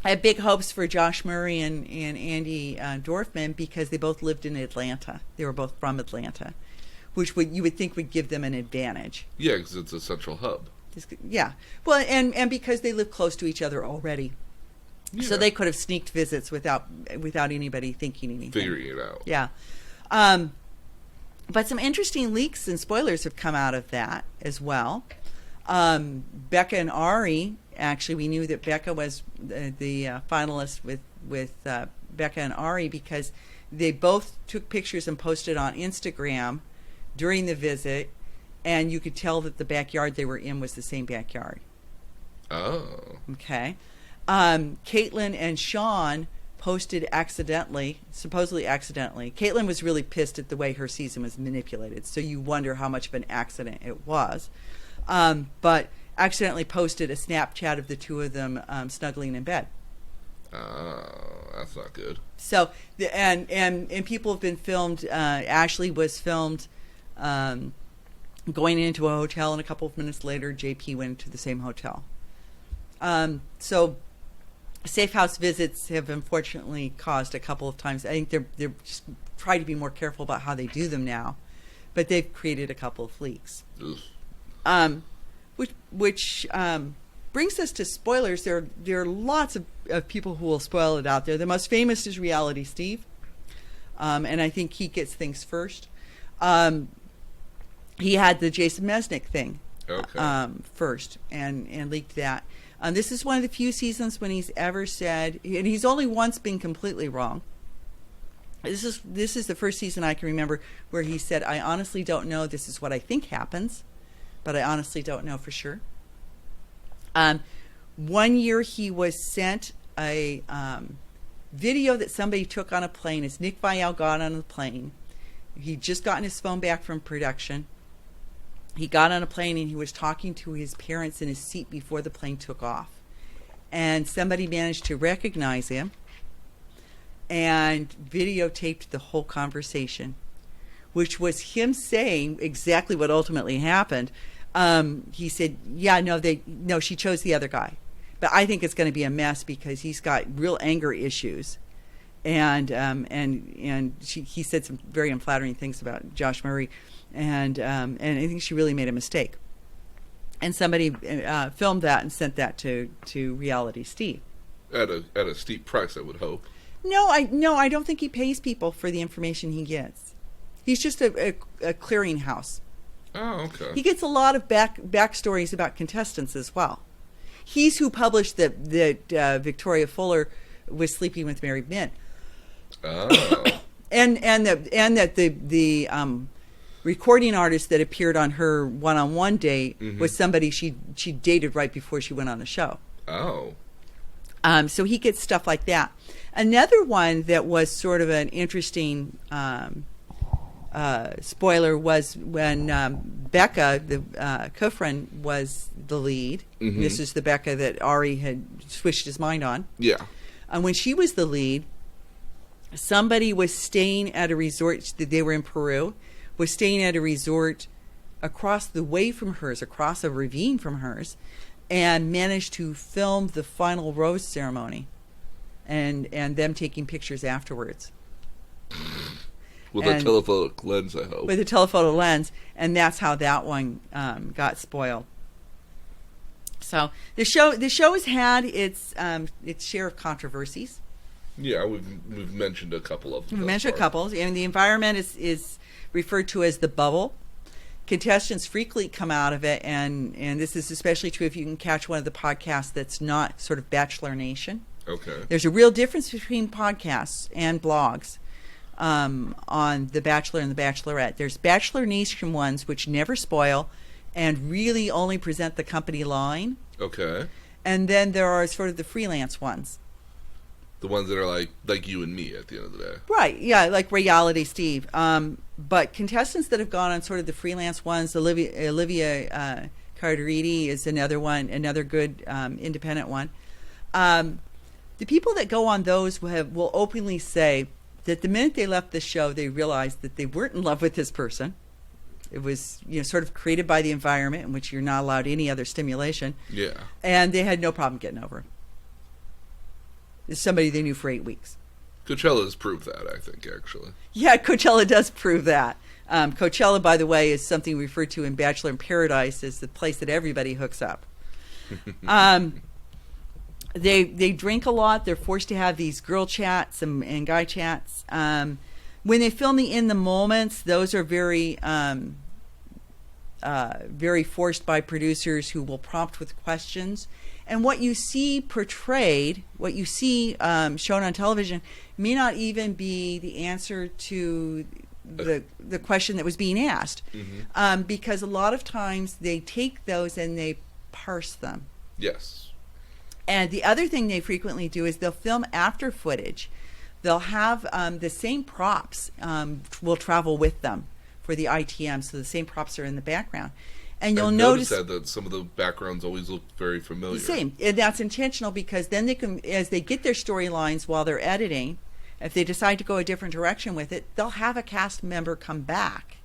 I have big hopes for Josh Murray and Andy Dorfman because they both lived in Atlanta. They were both from Atlanta, which you would think would give them an advantage. Yeah, because it's a central hub. Yeah. Well, and because they live close to each other already. Yeah. So they could have sneaked visits without anybody thinking anything. Figuring it out. Yeah. But some interesting leaks and spoilers have come out of that as well. Becca and Ari, actually, we knew that Becca was the finalist with Becca and Ari because they both took pictures and posted on Instagram during the visit, and you could tell that the backyard they were in was the same backyard. Oh. Okay. Caitlin and Sean posted supposedly accidentally. Caitlin was really pissed at the way her season was manipulated, so you wonder how much of an accident it was. But accidentally posted a Snapchat of the 2 of them snuggling in bed. That's not good. So, and people have been filmed. Ashley was filmed going into a hotel, and a couple of minutes later, JP went to the same hotel. So, safe house visits have unfortunately caused a couple of times. I think they're just trying to be more careful about how they do them now, but they've created a couple of leaks. Which brings us to spoilers. There are lots of people who will spoil it out there. The most famous is Reality Steve, and I think he gets things first. He had the Jason Mesnick thing first and leaked that. This is one of the few seasons when he's ever said, and he's only once been completely wrong. This is the first season I can remember where he said, "I honestly don't know. This is what I think happens, but I honestly don't know for sure." 1 year he was sent a video that somebody took on a plane as Nick Viall got on the plane. He'd just gotten his phone back from production. He got on a plane and he was talking to his parents in his seat before the plane took off. And somebody managed to recognize him and videotaped the whole conversation, which was him saying exactly what ultimately happened. He said, she chose the other guy. But I think it's going to be a mess because he's got real anger issues. And he said some very unflattering things about Josh Murray. And I think she really made a mistake. And somebody filmed that and sent that to Reality Steve. At a steep price, I would hope. No, I don't think he pays people for the information he gets. He's just a clearinghouse. Oh, okay. He gets a lot of backstories about contestants as well. He's who published that Victoria Fuller was sleeping with Mary Mint. Oh. and that the recording artist that appeared on her one-on-one date was somebody she dated right before she went on the show. Oh. So he gets stuff like that. Another one that was sort of an interesting spoiler was when Becca, the Kufrin, was the lead. This is the Becca that Ari had switched his mind on. Yeah. And when she was the lead, somebody was staying at a resort. They were in Peru. Was staying at a resort across the way from hers, across a ravine from hers, and managed to film the final rose ceremony, and them taking pictures afterwards. With a telephoto lens, I hope. With a telephoto lens, and that's how that one got spoiled. So the show has had its share of controversies. Yeah, we've mentioned a couple of them. We've mentioned a couple, and the environment is referred to as the bubble. Contestants frequently come out of it, and this is especially true if you can catch one of the podcasts that's not sort of Bachelor Nation. Okay. There's a real difference between podcasts and blogs on The Bachelor and The Bachelorette. There's Bachelor Nation ones, which never spoil and really only present the company line. Okay. And then there are sort of the freelance ones. The ones that are like you and me at the end of the day. Right, yeah, like Reality Steve. But contestants that have gone on sort of the freelance ones, Olivia Cardariti is another one, another good independent one. The people that go on those will openly say that the minute they left the show, they realized that they weren't in love with this person. It was, sort of created by the environment in which you're not allowed any other stimulation. Yeah. And they had no problem getting over. It's somebody they knew for 8 weeks. Coachella has proved that, I think, actually. Yeah, Coachella does prove that. Coachella, by the way, is something referred to in Bachelor in Paradise as the place that everybody hooks up. They drink a lot. They're forced to have these girl chats and guy chats. When they film the in the moments, those are very very forced by producers who will prompt with questions. And what you see portrayed, what you see shown on television, may not even be the answer to the question that was being asked, because a lot of times they take those and they parse them. Yes. And the other thing they frequently do is they'll film after footage. They'll have the same props will travel with them for the ITM, so the same props are in the background. And you'll notice that some of the backgrounds always look very familiar. The same, and that's intentional because then they can, as they get their storylines while they're editing, if they decide to go a different direction with it, they'll have a cast member come back,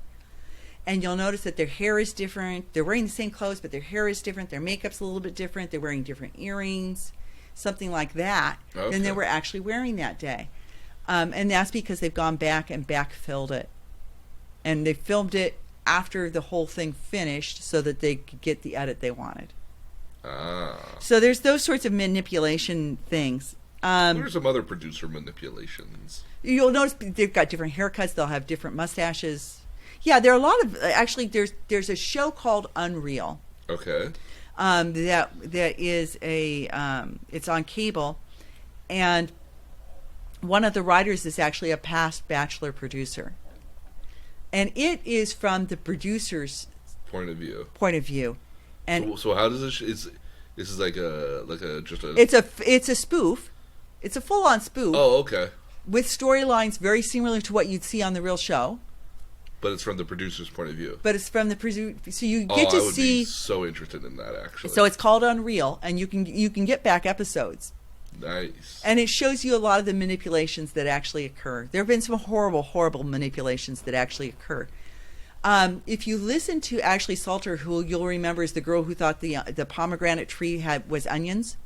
and you'll notice that their hair is different. They're wearing the same clothes, but their hair is different. Their makeup's a little bit different. They're wearing different earrings, something like that, than they were actually wearing that day, and that's because they've gone back and backfilled it, and they filmed it after the whole thing finished so that they could get the edit they wanted. So there's those sorts of manipulation things. There's some other producer manipulations. You'll notice they've got different haircuts. They'll have different mustaches. Yeah, there are a lot of, actually there's a show called Unreal. Okay. That is it's on cable, and one of the writers is actually a past Bachelor producer. And it is from the producer's point of view. And so how does this? This is like a just a. It's a spoof. It's a full-on spoof. Oh, okay. With storylines very similar to what you'd see on the real show. But it's from the producer's point of view. But it's from the producer, so you get to I would see. Be so interested in that, actually. So it's called Unreal, and you can get back episodes. Nice. And it shows you a lot of the manipulations that actually occur. There have been some horrible manipulations that actually occur. If you listen to Ashley Salter, who you'll remember is the girl who thought the pomegranate tree was onions.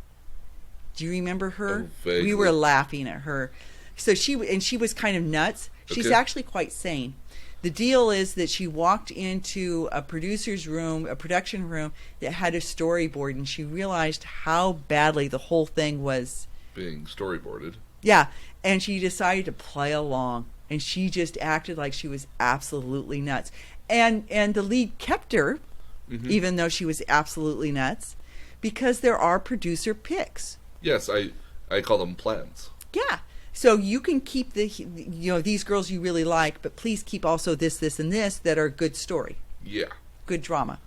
Do you remember her? Oh, vaguely. We were laughing at her. So she was kind of nuts. She's actually quite sane. The deal is that she walked into a producer's room, a production room that had a storyboard, and she realized how badly the whole thing was being storyboarded. Yeah, and she decided to play along, and she just acted like she was absolutely nuts. And the lead kept her, even though she was absolutely nuts, because there are producer picks. Yes, I call them plans. Yeah. So you can keep these girls you really like, but please keep also this, and this that are good story. Yeah. Good drama.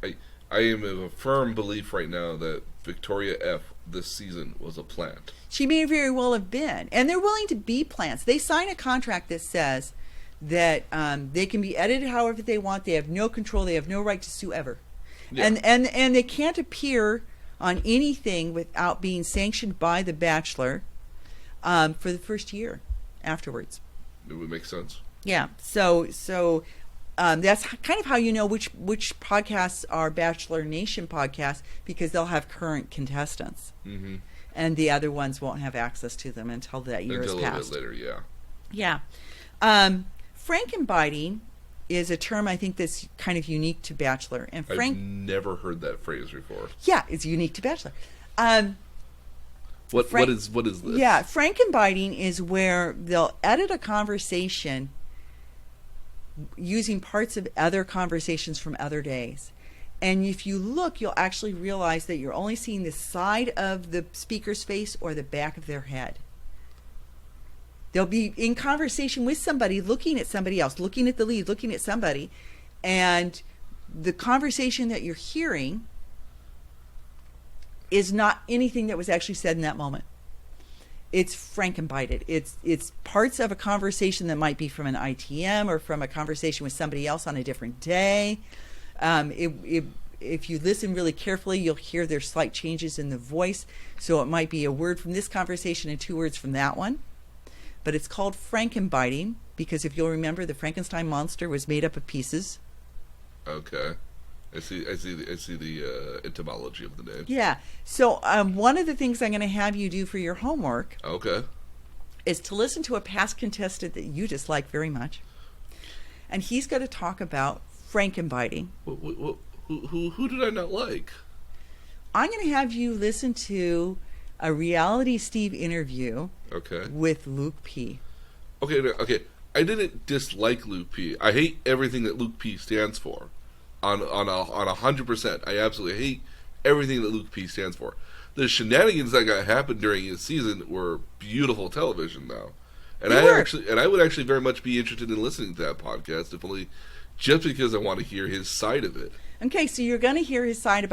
I am of a firm belief right now that Victoria F. this season was a plant. She may very well have been. And they're willing to be plants. They sign a contract that says that they can be edited however they want. They have no control. They have no right to sue ever. Yeah. And they can't appear on anything without being sanctioned by the Bachelor for the first year afterwards. It would make sense. Yeah. So that's kind of how you know which podcasts are Bachelor Nation podcasts, because they'll have current contestants. Mm-hmm. And the other ones won't have access to them until that year has passed. Until a bit later, yeah. Yeah. Frankenbiting is a term I think that's kind of unique to Bachelor. And I've never heard that phrase before. Yeah, it's unique to Bachelor. What is this? Yeah, Frankenbiting is where they'll edit a conversation using parts of other conversations from other days. And if you look, you'll actually realize that you're only seeing the side of the speaker's face or the back of their head. They'll be in conversation with somebody, looking at somebody else, looking at the lead, looking at somebody, and the conversation that you're hearing is not anything that was actually said in that moment. It's Frankenbited. It's parts of a conversation that might be from an ITM or from a conversation with somebody else on a different day. If you listen really carefully, you'll hear there's slight changes in the voice. So it might be a word from this conversation and 2 words from that one. But it's called Frankenbiting because if you'll remember, the Frankenstein monster was made up of pieces. Okay. I see the etymology of the name. Yeah. So one of the things I'm going to have you do for your homework, okay, is to listen to a past contestant that you dislike very much, and he's going to talk about Frankenbiting. Who did I not like? I'm going to have you listen to a Reality Steve interview. Okay. With Luke P. Okay. I didn't dislike Luke P. I hate everything that Luke P stands for. On 100%. I absolutely hate everything that Luke P stands for. The shenanigans that happened during his season were beautiful television, though. And I would actually very much be interested in listening to that podcast, if only just because I want to hear his side of it. Okay, so you're going to hear his side of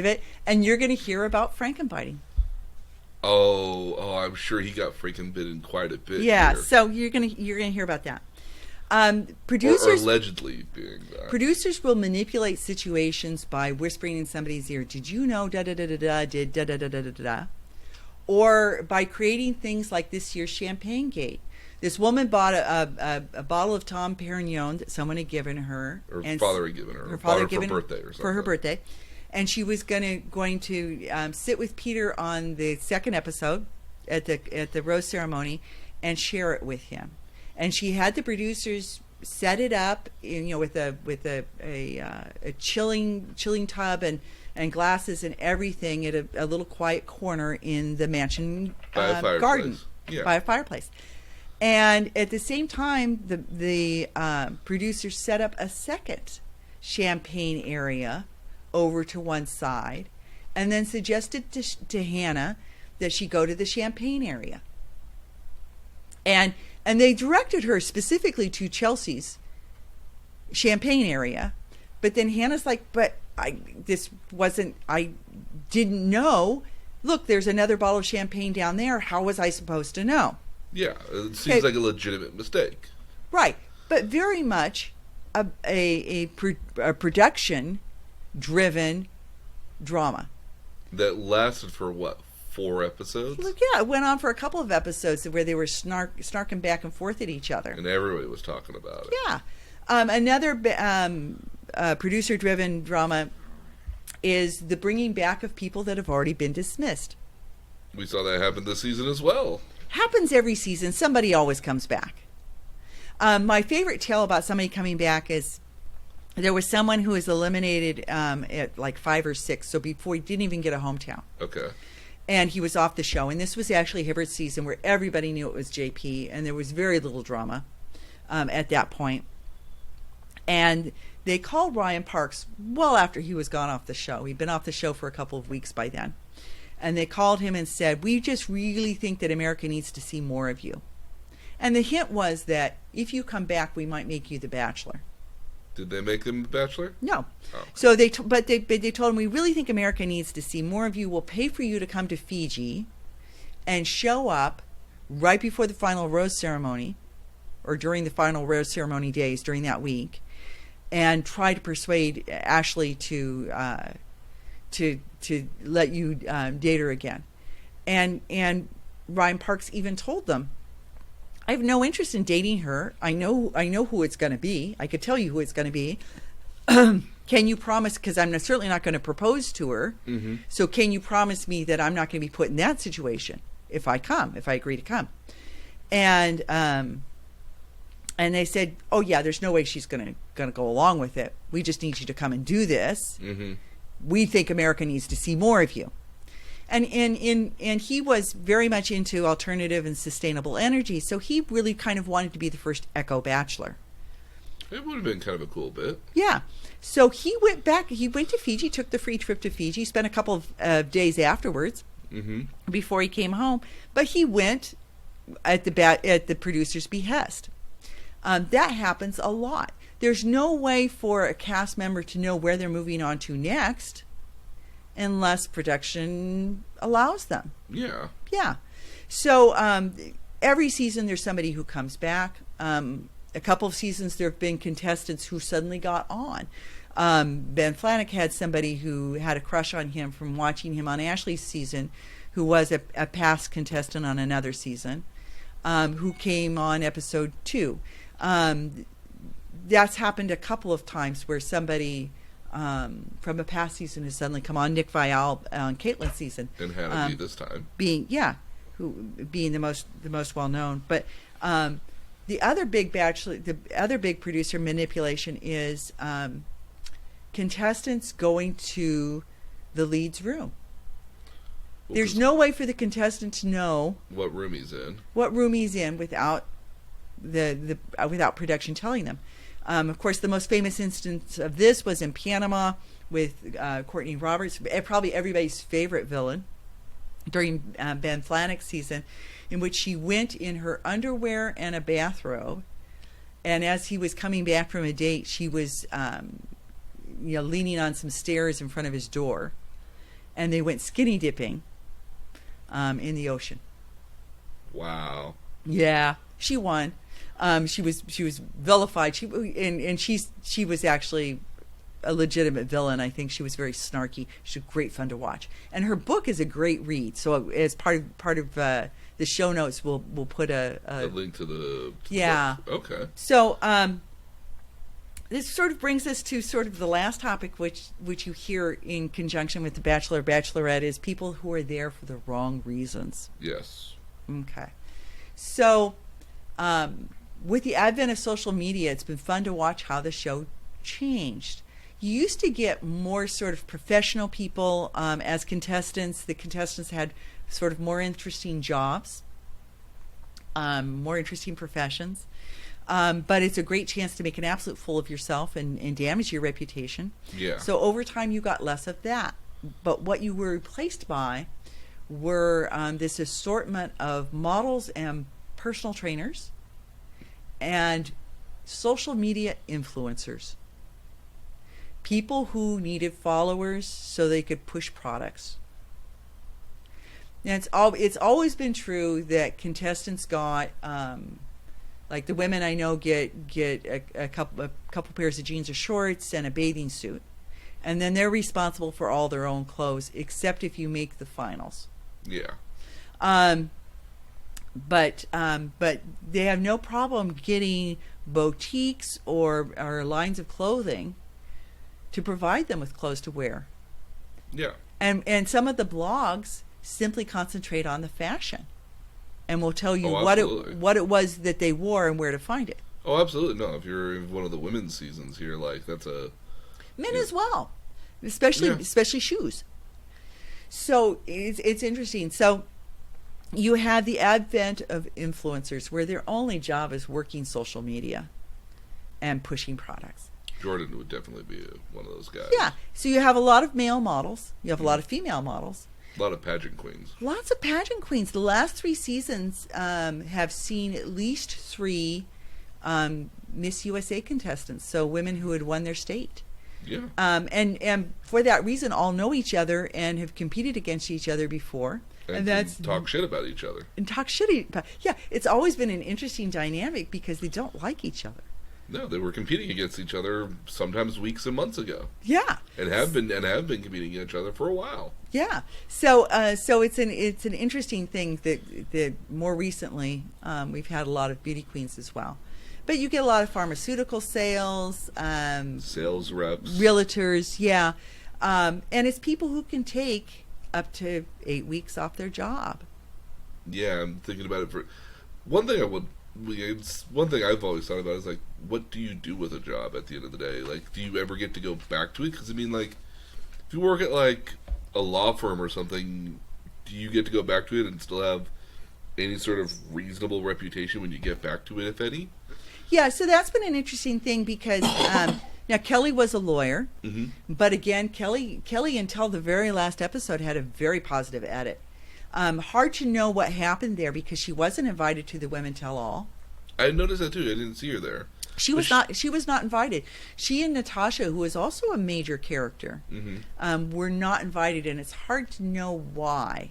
it, and you're going to hear about Frankenbiting. Oh, I'm sure he got freaking bitten quite a bit. Yeah, here. So you're gonna hear about that. Producers, or allegedly being that. Producers will manipulate situations by whispering in somebody's ear, "Did you know da da da da da did da da da da da da?" Or by creating things like this year's Champagne Gate. This woman bought a bottle of Tom Perignon that someone had given her. Her father had given her. Her father had given her for birthday or something. For her birthday. And she was going to sit with Peter on the second episode at the rose ceremony and share it with him. And she had the producers set it up, with a chilling tub and glasses and everything at a little quiet corner in the mansion garden by a fireplace. And at the same time, the producers set up a second champagne area over to one side, and then suggested to Hannah that she go to the champagne area. And they directed her specifically to Chelsea's champagne area, but then Hannah's like, "But I didn't know. Look, there's another bottle of champagne down there. How was I supposed to know?" Yeah, it seems like a legitimate mistake. Right, but very much a production-driven drama. That lasted for, 4 episodes? Look, yeah, it went on for a couple of episodes where they were snarking back and forth at each other. And everybody was talking about it. Yeah. Another producer-driven drama is the bringing back of people that have already been dismissed. We saw that happen this season as well. Happens every season. Somebody always comes back. My favorite tale about somebody coming back is there was someone who was eliminated at like 5 or 6, so before he didn't even get a hometown. Okay. And he was off the show. And this was actually Hibbert's season where everybody knew it was JP, and there was very little drama at that point. And they called Ryan Parks well after he was gone off the show. He'd been off the show for a couple of weeks by then. And they called him and said, we just really think that America needs to see more of you. And the hint was that if you come back, we might make you the Bachelor. Did they make him the Bachelor? No. Oh. So they told him, we really think America needs to see more of you. We'll pay for you to come to Fiji and show up right before the final rose ceremony, or during the final rose ceremony days during that week, and try to persuade Ashley to let you date her again. And Ryan Parks even told them, I have no interest in dating her. I know who it's going to be. I could tell you who it's going to be. Can you promise, because I'm certainly not going to propose to her, so can you promise me that I'm not going to be put in that situation if I agree to come? And they said, oh yeah, there's no way she's going to go along with it. We just need you to come and do this. We think America needs to see more of you. And he was very much into alternative and sustainable energy, so he really kind of wanted to be the first Echo Bachelor. It would have been kind of a cool bit. Yeah. So he went back. He went to Fiji, took the free trip to Fiji, spent a couple of days afterwards before he came home. But he went at the producer's behest. That happens a lot. There's no way for a cast member to know where they're moving on to next unless production allows them. Yeah. Yeah. So every season there's somebody who comes back. A couple of seasons there have been contestants who suddenly got on. Ben Flanick had somebody who had a crush on him from watching him on Ashley's season, who was a past contestant on another season, who came on episode 2. That's happened a couple of times where somebody from a past season has suddenly come on. Nick Viall on Caitlin's season, and Hannah B this time being the most well known. But the other big producer manipulation is contestants going to the lead's room. There's no way for the contestant to know what room he's in without without production telling them. Of course, the most famous instance of this was in Panama with Courtney Roberts, probably everybody's favorite villain, during Ben Flanick's season, in which she went in her underwear and a bathrobe, and as he was coming back from a date, she was leaning on some stairs in front of his door, and they went skinny dipping in the ocean. Wow. Yeah, she won. She was vilified. She was actually a legitimate villain. I think she was very snarky. She's great fun to watch, and her book is a great read. So as part of the show notes, we'll put a link to the book. Okay. So this sort of brings us to sort of the last topic, which you hear in conjunction with the Bachelor, Bachelorette, is people who are there for the wrong reasons. Yes. Okay. So with the advent of social media, it's been fun to watch how the show changed. You used to get more sort of professional people as contestants. The contestants had sort of more interesting jobs, more interesting professions. But it's a great chance to make an absolute fool of yourself and damage your reputation. Yeah. So over time, you got less of that. But what you were replaced by were this assortment of models and personal trainers and social media influencers. People who needed followers so they could push products. And it's always been true that contestants got, like the women I know get a couple pairs of jeans or shorts and a bathing suit, and then they're responsible for all their own clothes, except if you make the finals. Yeah. But they have no problem getting boutiques or lines of clothing to provide them with clothes to wear. Yeah. And some of the blogs simply concentrate on the fashion and will tell you what it was that they wore and where to find it. Oh, absolutely. No, if you're in one of the women's seasons here, like that's a men as well, especially shoes. So it's interesting. So you have the advent of influencers where their only job is working social media and pushing products. Jordan would definitely be one of those guys. Yeah. So you have a lot of male models. You have a lot of female models. A lot of pageant queens. Lots of pageant queens. The last 3 seasons have seen at least 3 Miss USA contestants, so women who had won their state. Yeah. And for that reason, all know each other and have competed against each other before. And that's talk shit about each other. And talk shit about. Yeah, it's always been an interesting dynamic because they don't like each other. No, they were competing against each other sometimes weeks and months ago. Yeah, and have been competing against each other for a while. Yeah, so it's an interesting thing that more recently we've had a lot of beauty queens as well, but you get a lot of pharmaceutical sales, sales reps, realtors, yeah, and it's people who can take up to 8 weeks off their job. Yeah, I'm thinking about it for one thing. It's one thing I've always thought about is like, what do you do with a job at the end of the day? Like, do you ever get to go back to it? Because I mean, like, if you work at like a law firm or something, do you get to go back to it and still have any sort of reasonable reputation when you get back to it, if any? Yeah, so that's been an interesting thing because now Kelly was a lawyer, but again, Kelly until the very last episode had a very positive edit. Hard to know what happened there because she wasn't invited to the Women Tell All. I noticed that too. I didn't see her there. She was not invited. She and Natasha, who is also a major character, were not invited, and it's hard to know why.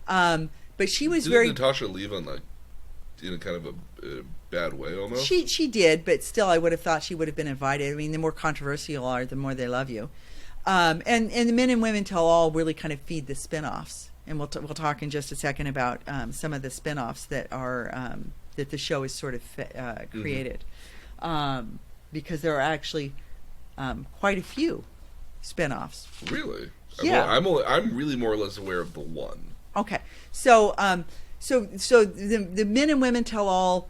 But she was Didn't Natasha leave on like in a kind of a bad way almost? She did, but still, I would have thought she would have been invited. I mean, the more controversial you are, the more they love you. And the Men and Women Tell All really kind of feed the spinoffs, and we'll talk in just a second about some of the spinoffs that are that the show is sort of created, because there are actually quite a few spinoffs. Really? Yeah. I'm really more or less aware of the one. Okay, so the Men and Women Tell All,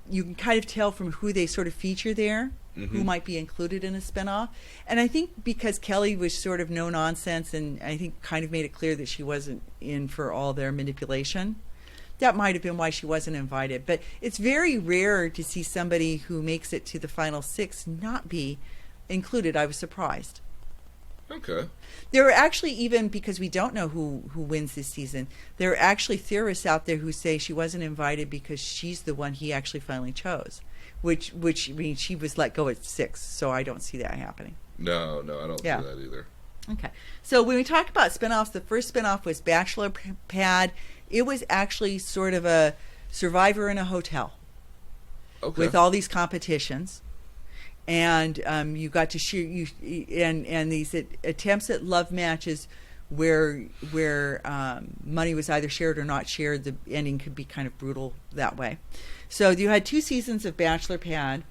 you can kind of tell from who they sort of feature there, who might be included in a spinoff. And I think because Kelly was sort of no nonsense and I think kind of made it clear that she wasn't in for all their manipulation, that might have been why she wasn't invited. But it's very rare to see somebody who makes it to the final 6 not be included. I was surprised. Okay. There are actually, even because we don't know who wins this season, there are actually theorists out there who say she wasn't invited because she's the one he actually finally chose. Which I mean, she was let go at 6, so I don't see that happening. No, I don't see that either. Okay. So when we talk about spinoffs, the first spinoff was Bachelor Pad. It was actually sort of a Survivor in a hotel. Okay. With all these competitions. And you got to share and these attempts at love matches where money was either shared or not shared. The ending could be kind of brutal that way. So you had 2 seasons of Bachelor Pad,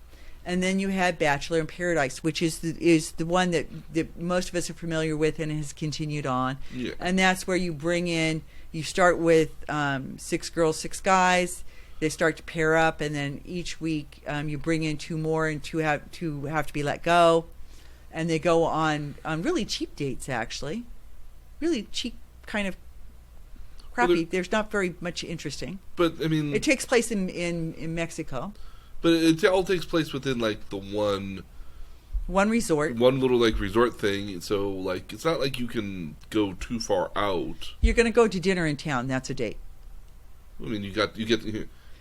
and then you had Bachelor in Paradise, which is the one that most of us are familiar with and has continued on. Yeah. And that's where you start with 6 girls, 6 guys. They start to pair up, and then each week you bring in 2 more, and 2 have to be let go, and they go on really cheap dates. Actually, really cheap, kind of crappy. Well, there's not very much interesting. But I mean, it takes place in Mexico. But it all takes place within like the one resort, one little like resort thing. So like it's not like you can go too far out. You're going to go to dinner in town. That's a date. I mean, you get.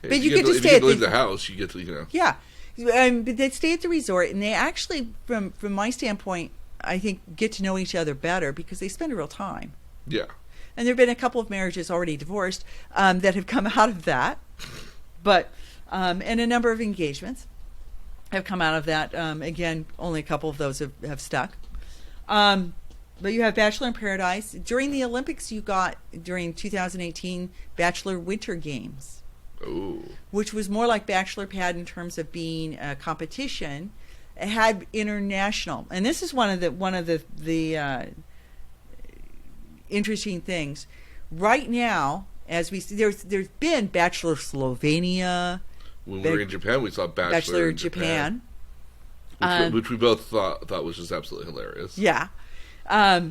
But you get to stay at the house. You get to, Yeah, but they stay at the resort, and they actually, from my standpoint, I think get to know each other better because they spend a real time. Yeah. And there have been a couple of marriages already divorced that have come out of that, but and a number of engagements have come out of that. Again, only a couple of those have stuck. But you have Bachelor in Paradise. During the Olympics, you got, during 2018, Bachelor Winter Games. Ooh. Which was more like Bachelor Pad in terms of being a competition. It had international, and this is one of the interesting things. Right now, as we see, there's been Bachelor Slovenia. When we were in Japan, we saw Bachelor in Japan. Which we both thought was just absolutely hilarious. Yeah,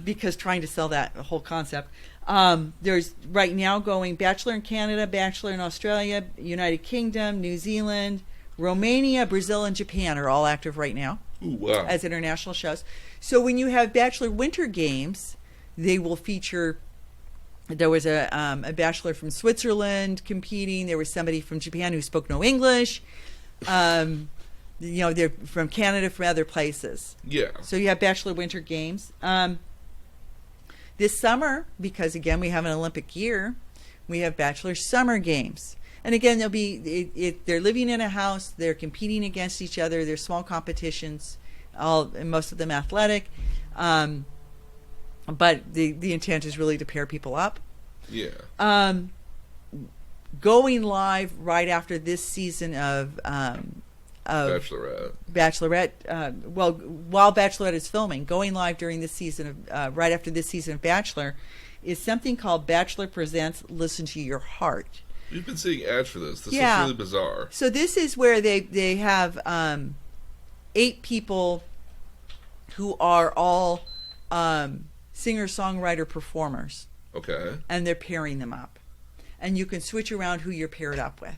because trying to sell that whole concept. There's right now going Bachelor in Canada, Bachelor in Australia, United Kingdom, New Zealand, Romania, Brazil, and Japan are all active right now. Ooh, wow. As international shows. So when you have Bachelor Winter Games, they will feature. There was a bachelor from Switzerland competing. There was somebody from Japan who spoke no English. They're from Canada, from other places. Yeah. So you have Bachelor Winter Games. This summer, because again we have an Olympic year, we have Bachelor Summer Games. And again, they're living in a house. They're competing against each other. They're small competitions, most of them athletic. But the intent is really to pair people up. Yeah. Going live right after this season of Bachelorette. While Bachelorette is filming, going live during this season of right after this season of Bachelor, is something called Bachelor Presents Listen to Your Heart. We've been seeing ads for this. This is really bizarre. So this is where they have 8 people who are all singer-songwriter performers. Okay. And they're pairing them up. And you can switch around who you're paired up with.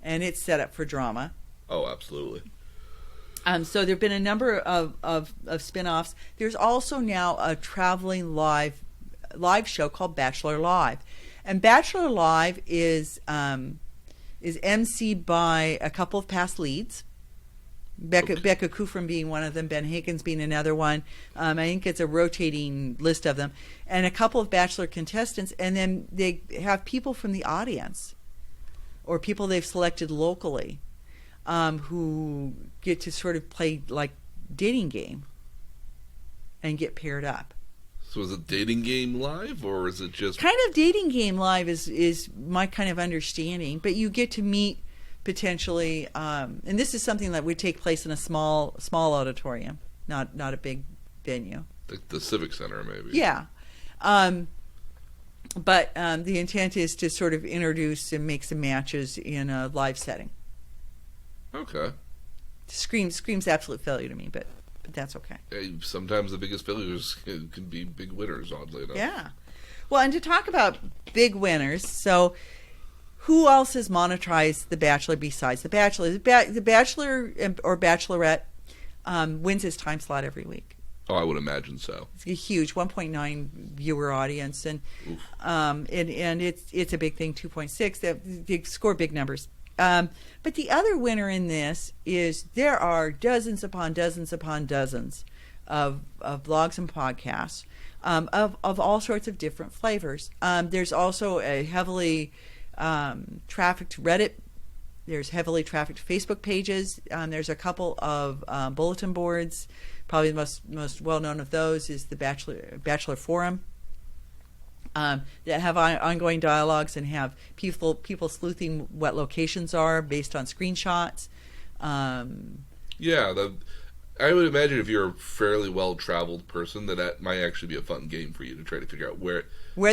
And it's set up for drama. Oh, absolutely. So there have been a number of spin-offs. There's also now a traveling live show called Bachelor Live. And Bachelor Live is emceed by a couple of past leads. Becca Kufrin being one of them, Ben Higgins being another one. I think it's a rotating list of them. And a couple of Bachelor contestants. And then they have people from the audience or people they've selected locally who get to sort of play like dating game and get paired up. So is it dating game live, or is it just... Kind of dating game live is my kind of understanding. But you get to meet... potentially, and this is something that would take place in a small auditorium, not a big venue. Like the Civic Center, maybe. Yeah. But the intent is to sort of introduce and make some matches in a live setting. Okay. Screams absolute failure to me, but that's okay. Hey, sometimes the biggest failures can be big winners, oddly enough. Yeah. Well, and to talk about big winners, so... Who else has monetized The Bachelor besides The Bachelor? The Bachelor or Bachelorette wins his time slot every week. Oh, I would imagine so. It's a huge 1.9 viewer audience, and it's a big thing. 2.6. They score big numbers. But the other winner in this is there are dozens upon dozens upon dozens of blogs and podcasts of all sorts of different flavors. There's also a heavily trafficked Reddit. There's heavily trafficked Facebook pages. There's a couple of bulletin boards. Probably the most well-known of those is the Bachelor Forum that have ongoing dialogues and have people sleuthing what locations are based on screenshots. I would imagine if you're a fairly well-traveled person, that might actually be a fun game for you to try to figure out where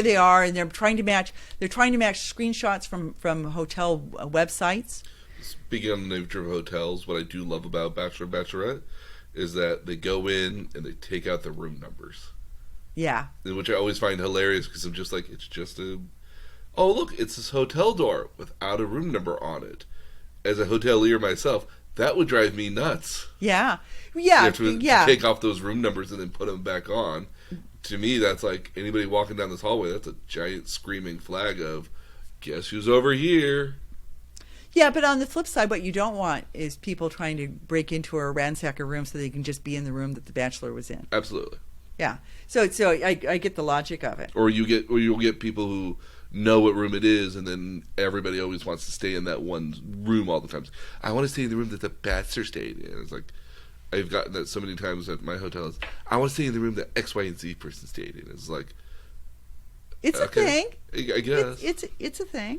they are, and they're trying to match screenshots from hotel websites. Speaking on the nature of hotels, what I do love about Bachelor Bachelorette is that they go in and they take out the room numbers. Yeah. Which I always find hilarious because I'm just like, it's this hotel door without a room number on it. As a hotelier myself, that would drive me nuts. Yeah. You have to take off those room numbers and then put them back on. To me, that's like anybody walking down this hallway, that's a giant screaming flag of, guess who's over here? Yeah, but on the flip side, what you don't want is people trying to break into or ransack a room so they can just be in the room that the Bachelor was in. Absolutely. Yeah. So I get the logic of it. Or you'll get people who know what room it is, and then everybody always wants to stay in that one room all the time. I want to stay in the room that the Bachelor stayed in. It's like, I've gotten that so many times at my hotels. I want to stay in the room that X, Y, and Z person stayed in. It's like, it's a thing. I guess it's a thing.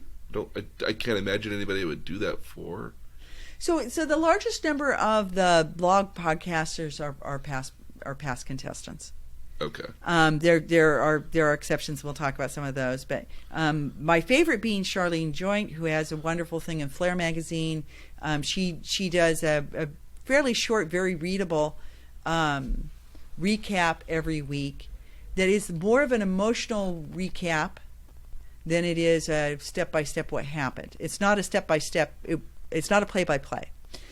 I can't imagine anybody would do that for. So the largest number of the blog podcasters are past contestants. Okay. There are exceptions. We'll talk about some of those, but my favorite being Charlene Joint, who has a wonderful thing in Flair magazine. She does a fairly short, very readable recap every week. That is more of an emotional recap than it is a step-by-step what happened. It's not a step-by-step. It's not a play-by-play.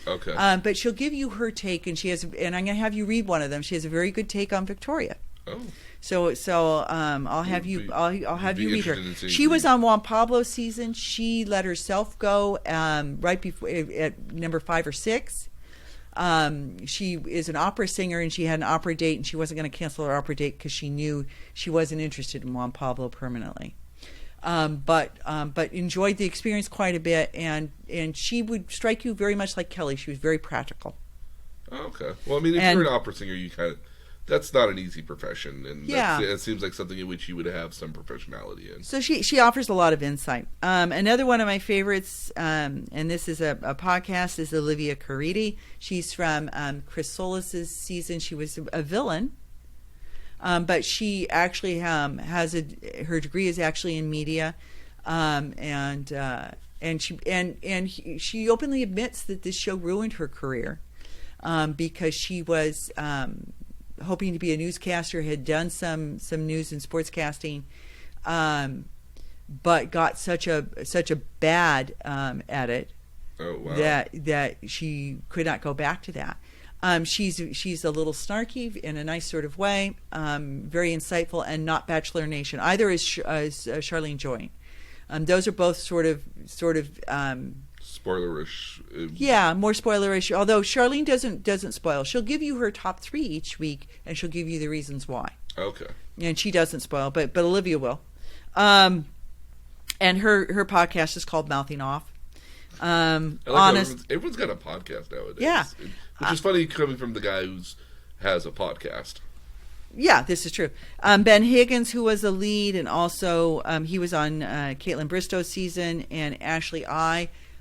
Okay. But she'll give you her take, and I'm going to have you read one of them. She has a very good take on Victoria. Oh. I'll have you meet her. She was on Juan Pablo's season. She let herself go right before at number 5 or 6. She is an opera singer, and she had an opera date, and she wasn't going to cancel her opera date because she knew she wasn't interested in Juan Pablo permanently. But enjoyed the experience quite a bit, and she would strike you very much like Kelly. She was very practical. Oh, okay. Well, I mean, if you're an opera singer, that's not an easy profession, and it seems like something in which you would have some professionality in. So she offers a lot of insight. Another one of my favorites, and this is a podcast, is Olivia Caridi. She's from Chris Solis's season. She was a villain, but she actually has her degree is actually in media, and she openly admits that this show ruined her career, because she was hoping to be a newscaster, had done some news and sportscasting, but got such a bad at it that she could not go back to that. She's a little snarky in a nice sort of way, very insightful, and not Bachelor Nation. Either is Charlene Joy. Those are both sort of spoilerish. More spoilerish. Although Charlene doesn't spoil. She'll give you her top 3 each week, and she'll give you the reasons why. Okay. And she doesn't spoil, but Olivia will. And her podcast is called Mouthing Off. Everyone's got a podcast nowadays. Yeah. Which is funny coming from the guy who has a podcast. Yeah, this is true. Ben Higgins, who was a lead, and also he was on Caitlin Bristow's season, and Ashley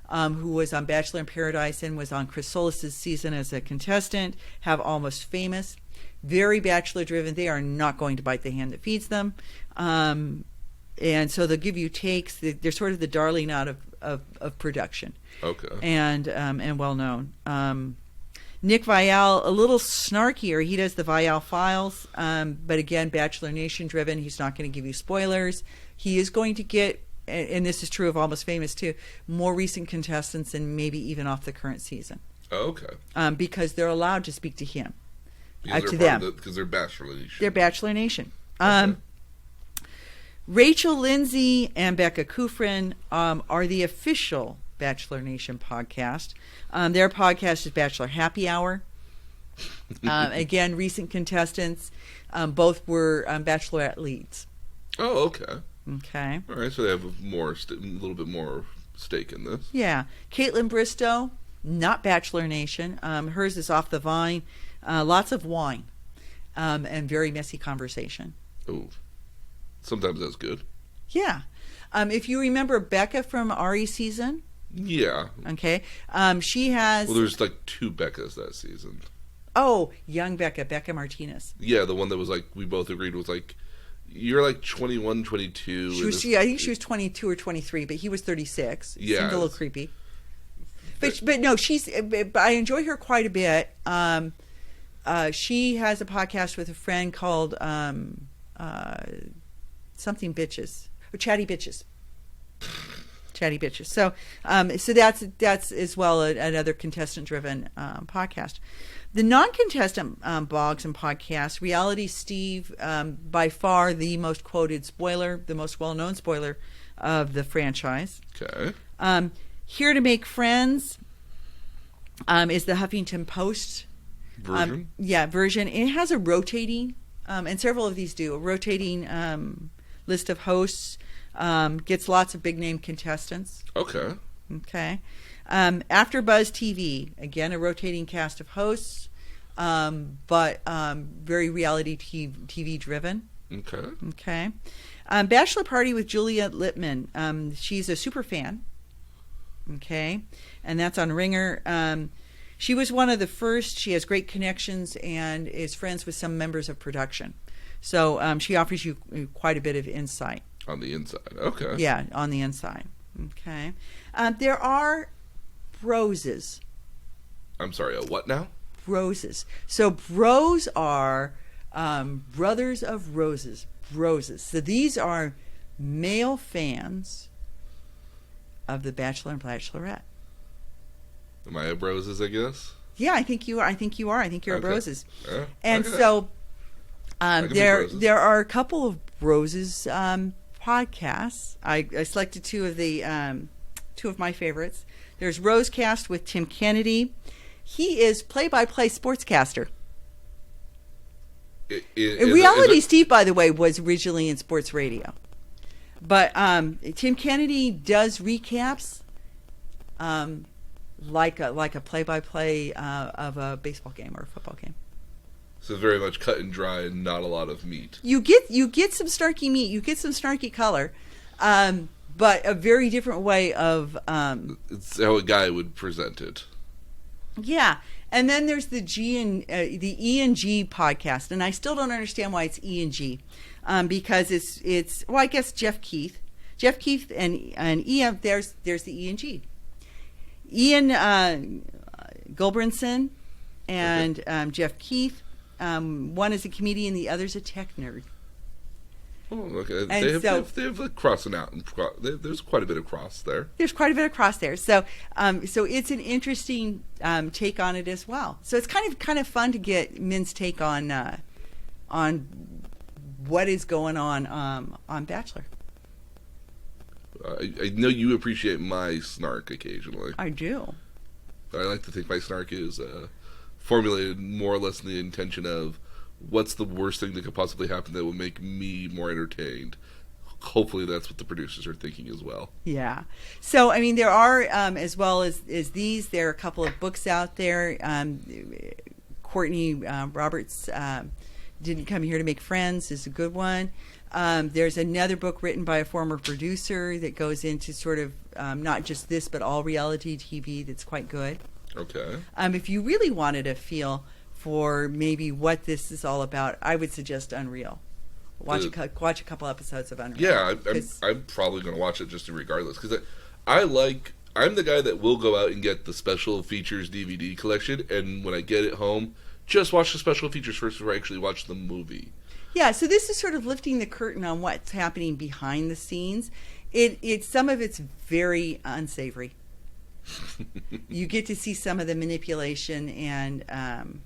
who was on Bachelor in Paradise and was on Chris Solis's season as a contestant, have Almost Famous. Very Bachelor driven. They are not going to bite the hand that feeds them. And so they'll give you takes. They're sort of the darling out of production. Okay. And well known. Nick Viall, a little snarkier. He does the Viall Files, but again, Bachelor Nation driven. He's not going to give you spoilers. He is going to get, and this is true of Almost Famous too, more recent contestants and maybe even off the current season. Okay. Because they're allowed to speak to him, to them. Because they're Bachelor Nation. They're Bachelor Nation. Okay. Rachel Lindsay and Becca Kufrin are the official Bachelor Nation podcast. Their podcast is Bachelor Happy Hour. Again, recent contestants. Both were Bachelorette leads. Oh, okay. Okay. All right, so they have a little bit more stake in this. Yeah. Caitlin Bristow, not Bachelor Nation. Hers is Off the Vine. Lots of wine and very messy conversation. Oh, sometimes that's good. Yeah. If you remember Becca from Ari's season. Yeah. Okay. She has... Well, there's like 2 Beccas that season. Oh, young Becca Martinez. Yeah, the one that was like, we both agreed was like, you're like 21, 22. I think she was 22 or 23, but he was 36. Yeah. Seemed a little creepy. But no, I enjoy her quite a bit. She has a podcast with a friend called something Bitches, or Chatty Bitches. Chatty Bitches. So that's as well another contestant-driven podcast. The non-contestant blogs and podcasts, Reality Steve, by far the most quoted spoiler, the most well-known spoiler of the franchise. Okay. Here to Make Friends is the Huffington Post version. Version. It has a rotating, and several of these do, a rotating list of hosts. Gets lots of big-name contestants. Okay. After Buzz TV, again, a rotating cast of hosts, but very reality TV driven. Okay. Bachelor Party with Julia Littman. She's a super fan. Okay. And that's on Ringer. She was one of the first. She has great connections and is friends with some members of production. So she offers you quite a bit of insight. On the inside. Okay. Yeah, on the inside. Okay. There are broses. I'm sorry, a what now? Broses. So bros are brothers of roses. Broses. So these are male fans of The Bachelor and Bachelorette. Am I a broses, I guess? Yeah, I think you are. I think you're a broses. Yeah. And so I can make roses. There are a couple of Roses podcasts. I selected two of my favorites. There's Rosecast with Tim Kennedy. He is play-by-play sportscaster. In reality, Steve, by the way, was originally in sports radio. But Tim Kennedy does recaps like a play-by-play of a baseball game or a football game. So very much cut and dry and not a lot of meat. You get some snarky meat. You get some snarky color. But a very different way of... it's how a guy would present it. Yeah. And then there's the E and G podcast. And I still don't understand why it's E and G. Because it's well, I guess Jeff Keith and Ian, there's the E and G. Ian Gulbranson and Jeff Keith. One is a comedian, the other's a tech nerd. Oh, okay. They have like crossing out, and there's quite a bit of cross there. There's quite a bit of cross there, so it's an interesting take on it as well. So it's kind of fun to get Min's take on what is going on Bachelor. I know you appreciate my snark occasionally. I do. I like to think my snark is formulated more or less in the intention of what's the worst thing that could possibly happen that will make me more entertained. Hopefully that's what the producers are thinking as well. Yeah. So, I mean, there are, as well as these, there are a couple of books out there. Courtney Roberts, Didn't Come Here to Make Friends is a good one. There's another book written by a former producer that goes into sort of not just this, but all reality TV that's quite good. Okay. If you really wanted a feel for maybe what this is all about, I would suggest Unreal. Watch a couple episodes of Unreal. Yeah, I'm probably going to watch it just regardless, because I'm the guy that will go out and get the special features DVD collection, and when I get it home, just watch the special features first before I actually watch the movie. Yeah, so this is sort of lifting the curtain on what's happening behind the scenes. Some of it's very unsavory. You get to see some of the manipulation and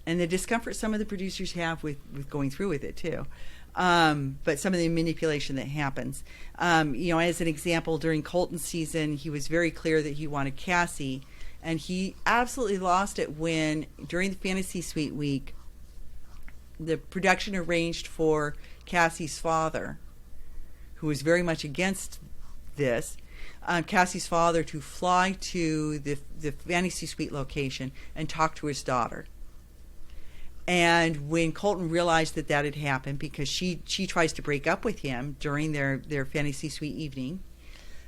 the discomfort some of the producers have with going through with it too. But some of the manipulation that happens. As an example, during Colton's season, he was very clear that he wanted Cassie, and he absolutely lost it when, during the Fantasy Suite week, the production arranged for Cassie's father, who was very much against this, Cassie's father to fly to the Fantasy Suite location and talk to his daughter. And when Colton realized that had happened, because she tries to break up with him during their Fantasy Suite evening,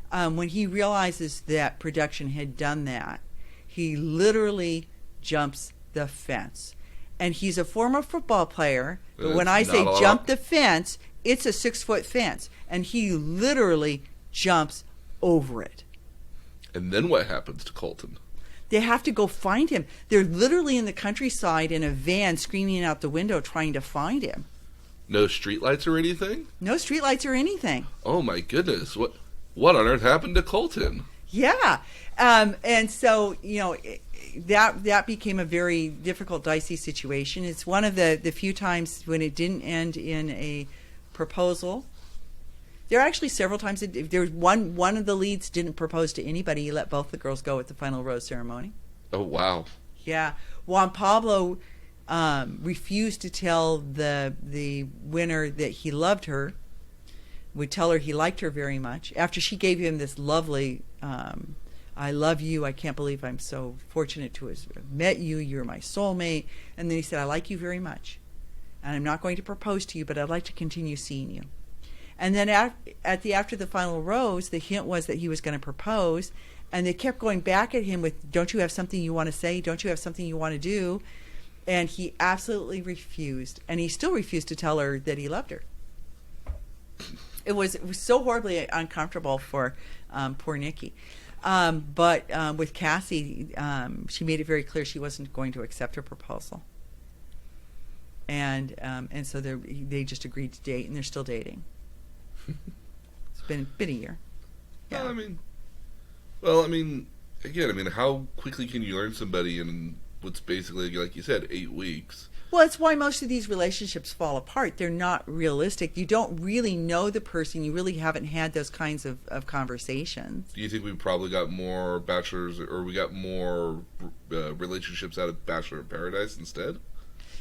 when he realizes that production had done that, he literally jumps the fence. And he's a former football player, but when I say jump the fence, it's a 6-foot fence. And he literally jumps over it. And then what happens to Colton? They have to go find him. They're literally in the countryside in a van screaming out the window trying to find him. No streetlights or anything? No streetlights or anything. Oh my goodness. What on earth happened to Colton? Yeah. And so, that became a very difficult, dicey situation. It's one of the few times when it didn't end in a proposal. There are actually several times. There was one of the leads didn't propose to anybody. He let both the girls go at the final rose ceremony. Oh, wow. Yeah. Juan Pablo refused to tell the winner that he loved her, would tell her he liked her very much, after she gave him this lovely, I love you, I can't believe I'm so fortunate to have met you, you're my soulmate. And then he said, I like you very much, and I'm not going to propose to you, but I'd like to continue seeing you. And then after the final rose, the hint was that he was going to propose, and they kept going back at him with, don't you have something you want to say? Don't you have something you want to do? And he absolutely refused. And he still refused to tell her that he loved her. It was so horribly uncomfortable for poor Nikki. But with Cassie, she made it very clear she wasn't going to accept her proposal. And so they just agreed to date, and they're still dating. It's been a year. Yeah. Well, I mean, again, how quickly can you learn somebody in what's basically, like you said, 8 weeks. Well, it's why most of these relationships fall apart. They're not realistic. You don't really know the person. You really haven't had those kinds of conversations. Do you think we probably got more bachelors, or we got more relationships out of Bachelor in Paradise instead?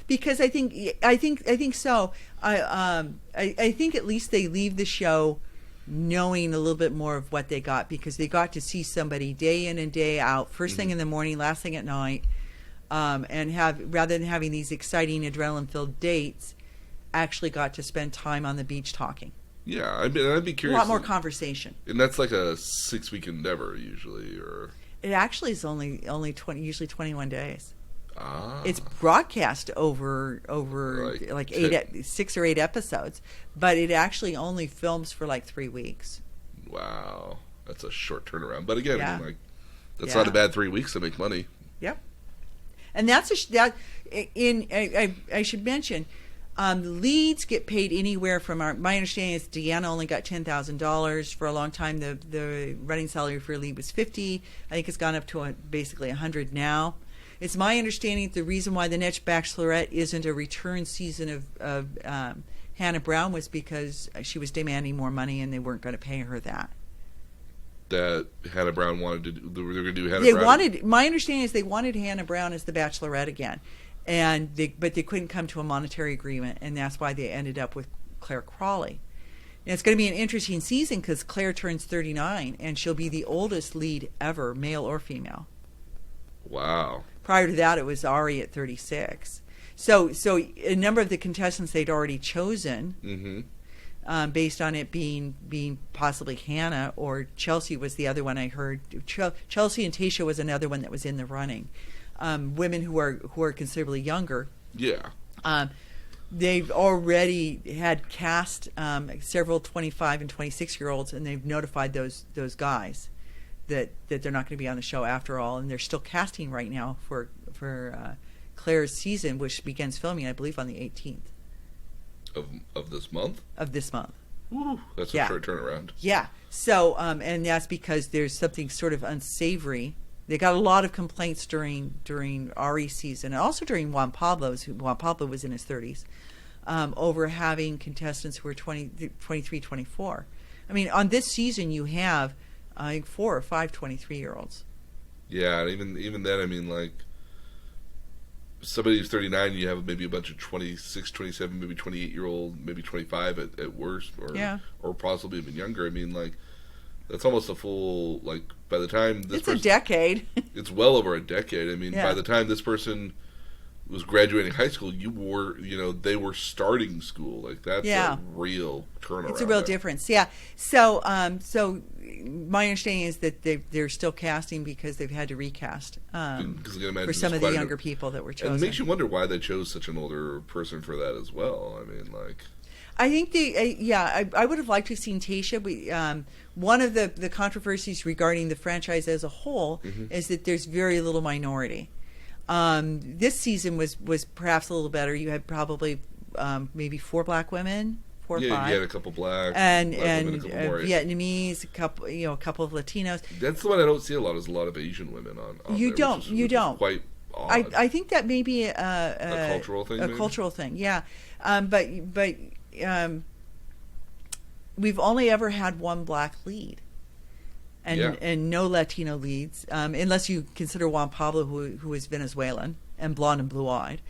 Because I think so. I think at least they leave the show knowing a little bit more of what they got, because they got to see somebody day in and day out, first thing in the morning, last thing at night, and rather than having these exciting adrenaline-filled dates, actually got to spend time on the beach talking. Yeah, I'd be curious. A lot more conversation. And that's like a 6-week endeavor usually, or it actually is only 20, usually 21 days. Ah. It's broadcast over like 6 or 8 episodes, but it actually only films for like 3 weeks. Wow, that's a short turnaround. But again, Yeah. I mean, like, that's not a bad 3 weeks to make money. Yep. And I should mention, leads get paid anywhere from my understanding is Deanna only got $10,000 for a long time. The running salary for a lead was $50. I think it's gone up to basically $100 now. It's my understanding that the reason why the next Bachelorette isn't a return season of Hannah Brown was because she was demanding more money and they weren't going to pay her that. That Hannah Brown wanted to do. They were going to do Hannah Brown. My understanding is they wanted Hannah Brown as the Bachelorette again, but they couldn't come to a monetary agreement, and that's why they ended up with Claire Crawley. And it's going to be an interesting season because Claire turns 39, and she'll be the oldest lead ever, male or female. Wow. Prior to that, it was Ari at 36. So a number of the contestants they'd already chosen, based on it being possibly Hannah, or Chelsea was the other one I heard. Chelsea and Tayshia was another one that was in the running. Women who are considerably younger. Yeah. They've already had cast several 25 and 26-year-olds, and they've notified those guys that they're not going to be on the show after all, and they're still casting right now for Claire's season, which begins filming, I believe, on the 18th of this month. Of this month. Ooh, that's a short turnaround. Yeah. So, and that's because there's something sort of unsavory. They got a lot of complaints during Ari's season, and also during Juan Pablo's. Juan Pablo was in his 30s, over having contestants who were 23, 24. I mean, on this season, you have, I think, 4 or 5 23-year-olds. Yeah, and even then, I mean, like, somebody who's 39, you have maybe a bunch of 26, 27, maybe 28-year-old, maybe 25 at worst, or possibly even younger. I mean, like, that's almost a full, like, by the time this person... It's a decade. It's well over a decade. I mean, by the time this person was graduating high school, they were starting school. Like, that's a real turnaround. It's a real difference, yeah. So my understanding is that they're still casting because they've had to recast for some of the younger people that were chosen. And it makes you wonder why they chose such an older person for that as well. I mean, like... I think I would have liked to have seen Tayshia. One of the controversies regarding the franchise as a whole is that there's very little minority. This season was perhaps a little better. You had probably maybe 4 black women, 4 or 5. Yeah, you had a couple black and women, a couple more Vietnamese, a couple of Latinos. That's the one I don't see a lot. Is a lot of Asian women on. You there, don't. Which is quite odd. I think that may be a cultural thing. A cultural thing, yeah. But we've only ever had 1 black lead. And no Latino leads, unless you consider Juan Pablo, who is Venezuelan and blonde and blue-eyed.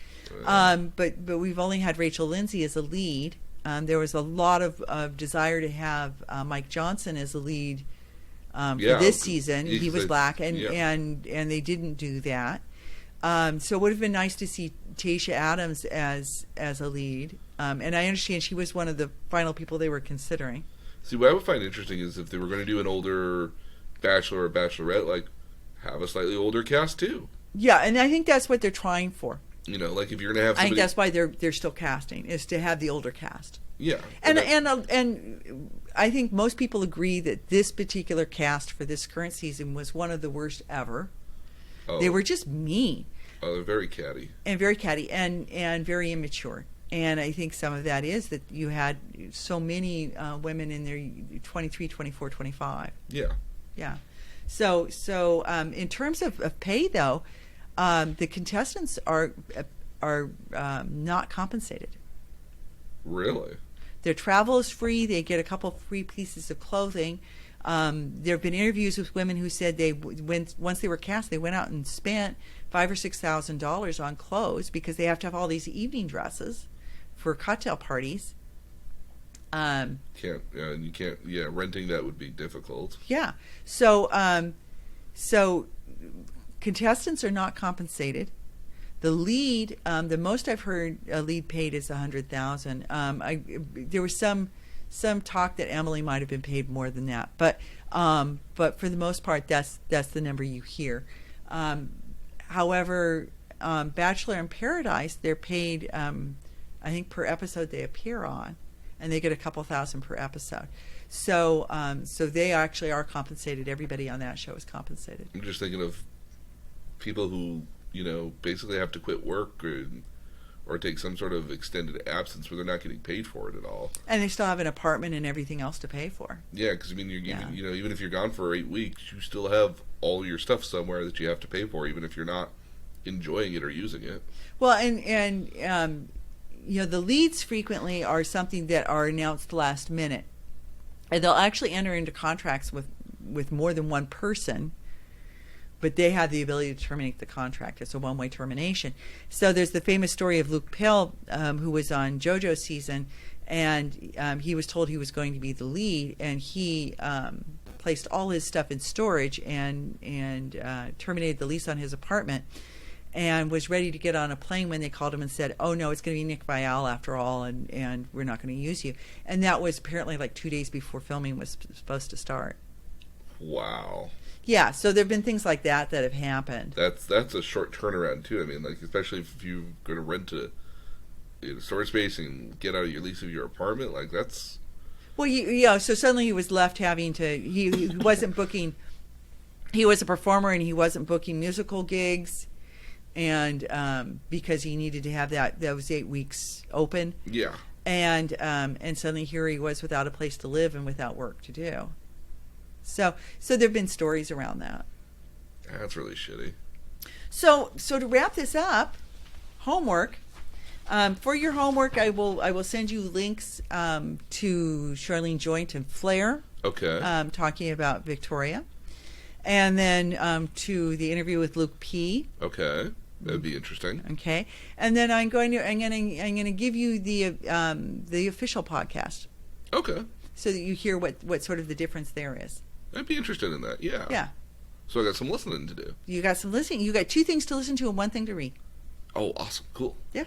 But we've only had Rachel Lindsay as a lead. There was a lot of desire to have Mike Johnson as a lead for this season. He was black, and they didn't do that. So it would have been nice to see Tayshia Adams as a lead. And I understand she was one of the final people they were considering. See, what I would find interesting is if they were going to do an older Bachelor or Bachelorette, like, have a slightly older cast too. Yeah, and I think that's what they're trying for. Like if you're going to have somebody... I think that's why they're still casting, is to have the older cast. Yeah. And I think most people agree that this particular cast for this current season was one of the worst ever. Oh. They were just mean. Oh, they're very catty. And very immature. And I think some of that is that you had so many women in their 23, 24, 25. Yeah. Yeah. So in terms of pay, though, The contestants are not compensated. Really? Their travel is free. They get a couple free pieces of clothing. There have been interviews with women who said once they were cast, they went out and spent $5,000 or $6,000 on clothes because they have to have all these evening dresses for cocktail parties. You can't. Yeah, renting that would be difficult. Yeah. So contestants are not compensated. The lead, the most I've heard a lead paid is $100,000. There was some talk that Emily might have been paid more than that, but for the most part, that's the number you hear. However, Bachelor in Paradise, they're paid, I think, per episode they appear on, and they get a couple thousand per episode. So they actually are compensated. Everybody on that show is compensated. I'm just thinking of people who, basically have to quit work or take some sort of extended absence where they're not getting paid for it at all. And they still have an apartment and everything else to pay for. Yeah, because even if you're gone for 8 weeks, you still have all your stuff somewhere that you have to pay for, even if you're not enjoying it or using it. Well, and the leads frequently are something that are announced last minute, and they'll actually enter into contracts with more than one person. But they have the ability to terminate the contract. It's a one-way termination. So there's the famous story of Luke Pill, who was on JoJo's season, and he was told he was going to be the lead, and he placed all his stuff in storage and terminated the lease on his apartment, and was ready to get on a plane when they called him and said, "Oh no, it's going to be Nick Viall after all, and we're not going to use you." And that was apparently like 2 days before filming was supposed to start. Wow. Yeah, so there have been things like that have happened. That's a short turnaround too. I mean, like, especially if you're going to rent a storage space and get out of your lease of your apartment, like that's. Well, so suddenly he was left having to. He wasn't booking. He was a performer and he wasn't booking musical gigs, and because he needed to have those 8 weeks open. Yeah. And suddenly here he was without a place to live and without work to do. So there have been stories around that. That's really shitty. So to wrap this up, homework. For your homework, I will send you links to Charlene Joint and Flair. Okay. Talking about Victoria, and then to the interview with Luke P. Okay, that'd be interesting. Okay, and then I'm going to give you the official podcast. Okay. So that you hear what sort of the difference there is. I'd be interested in that. Yeah. Yeah. So I got some listening to do. You got some listening. You got 2 things to listen to and 1 thing to read. Oh, awesome! Cool. Yeah.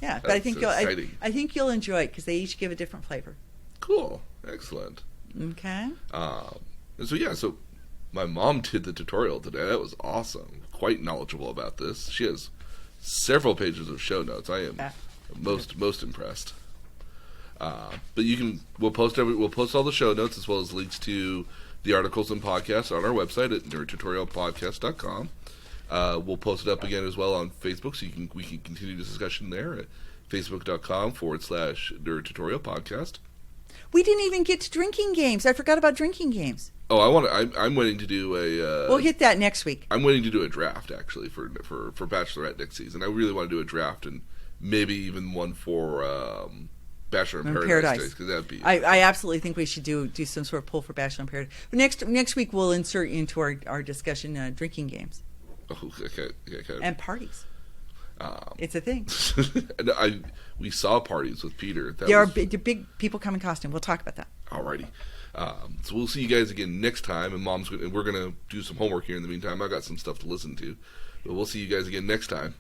Yeah, but That's I think I think you'll enjoy it because they each give a different flavor. Cool. Excellent. Okay. So my mom did the tutorial today. That was awesome. Quite knowledgeable about this. She has several pages of show notes. I am most impressed. But we'll post all the show notes as well as links to the articles and podcasts on our website at nerdtutorialpodcast.com. We'll post it up again as well on Facebook, so we can continue this discussion there at facebook.com/nerdtutorialpodcast. We didn't even get to drinking games. I forgot about drinking games. Oh, I'm waiting to do a. We'll hit that next week. I'm waiting to do a draft actually for Bachelorette next season. I really want to do a draft and maybe even one for Bachelor in Paradise because that'd be. I absolutely think we should do some sort of poll for Bachelor in Paradise. But next week we'll insert into our discussion drinking games. Oh, okay. And parties. It's a thing. We saw parties with Peter. There are big people come in costume. We'll talk about that. Alrighty. So we'll see you guys again next time, and we're gonna do some homework here in the meantime. I got some stuff to listen to, but we'll see you guys again next time.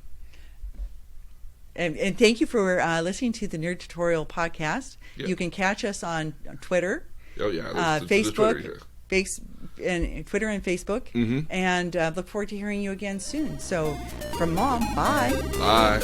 And thank you for listening to the Nerd Tutorial Podcast. Yeah. You can catch us on Twitter. Oh yeah, Facebook. Twitter and Facebook, and look forward to hearing you again soon. So, from Mom, bye. Bye.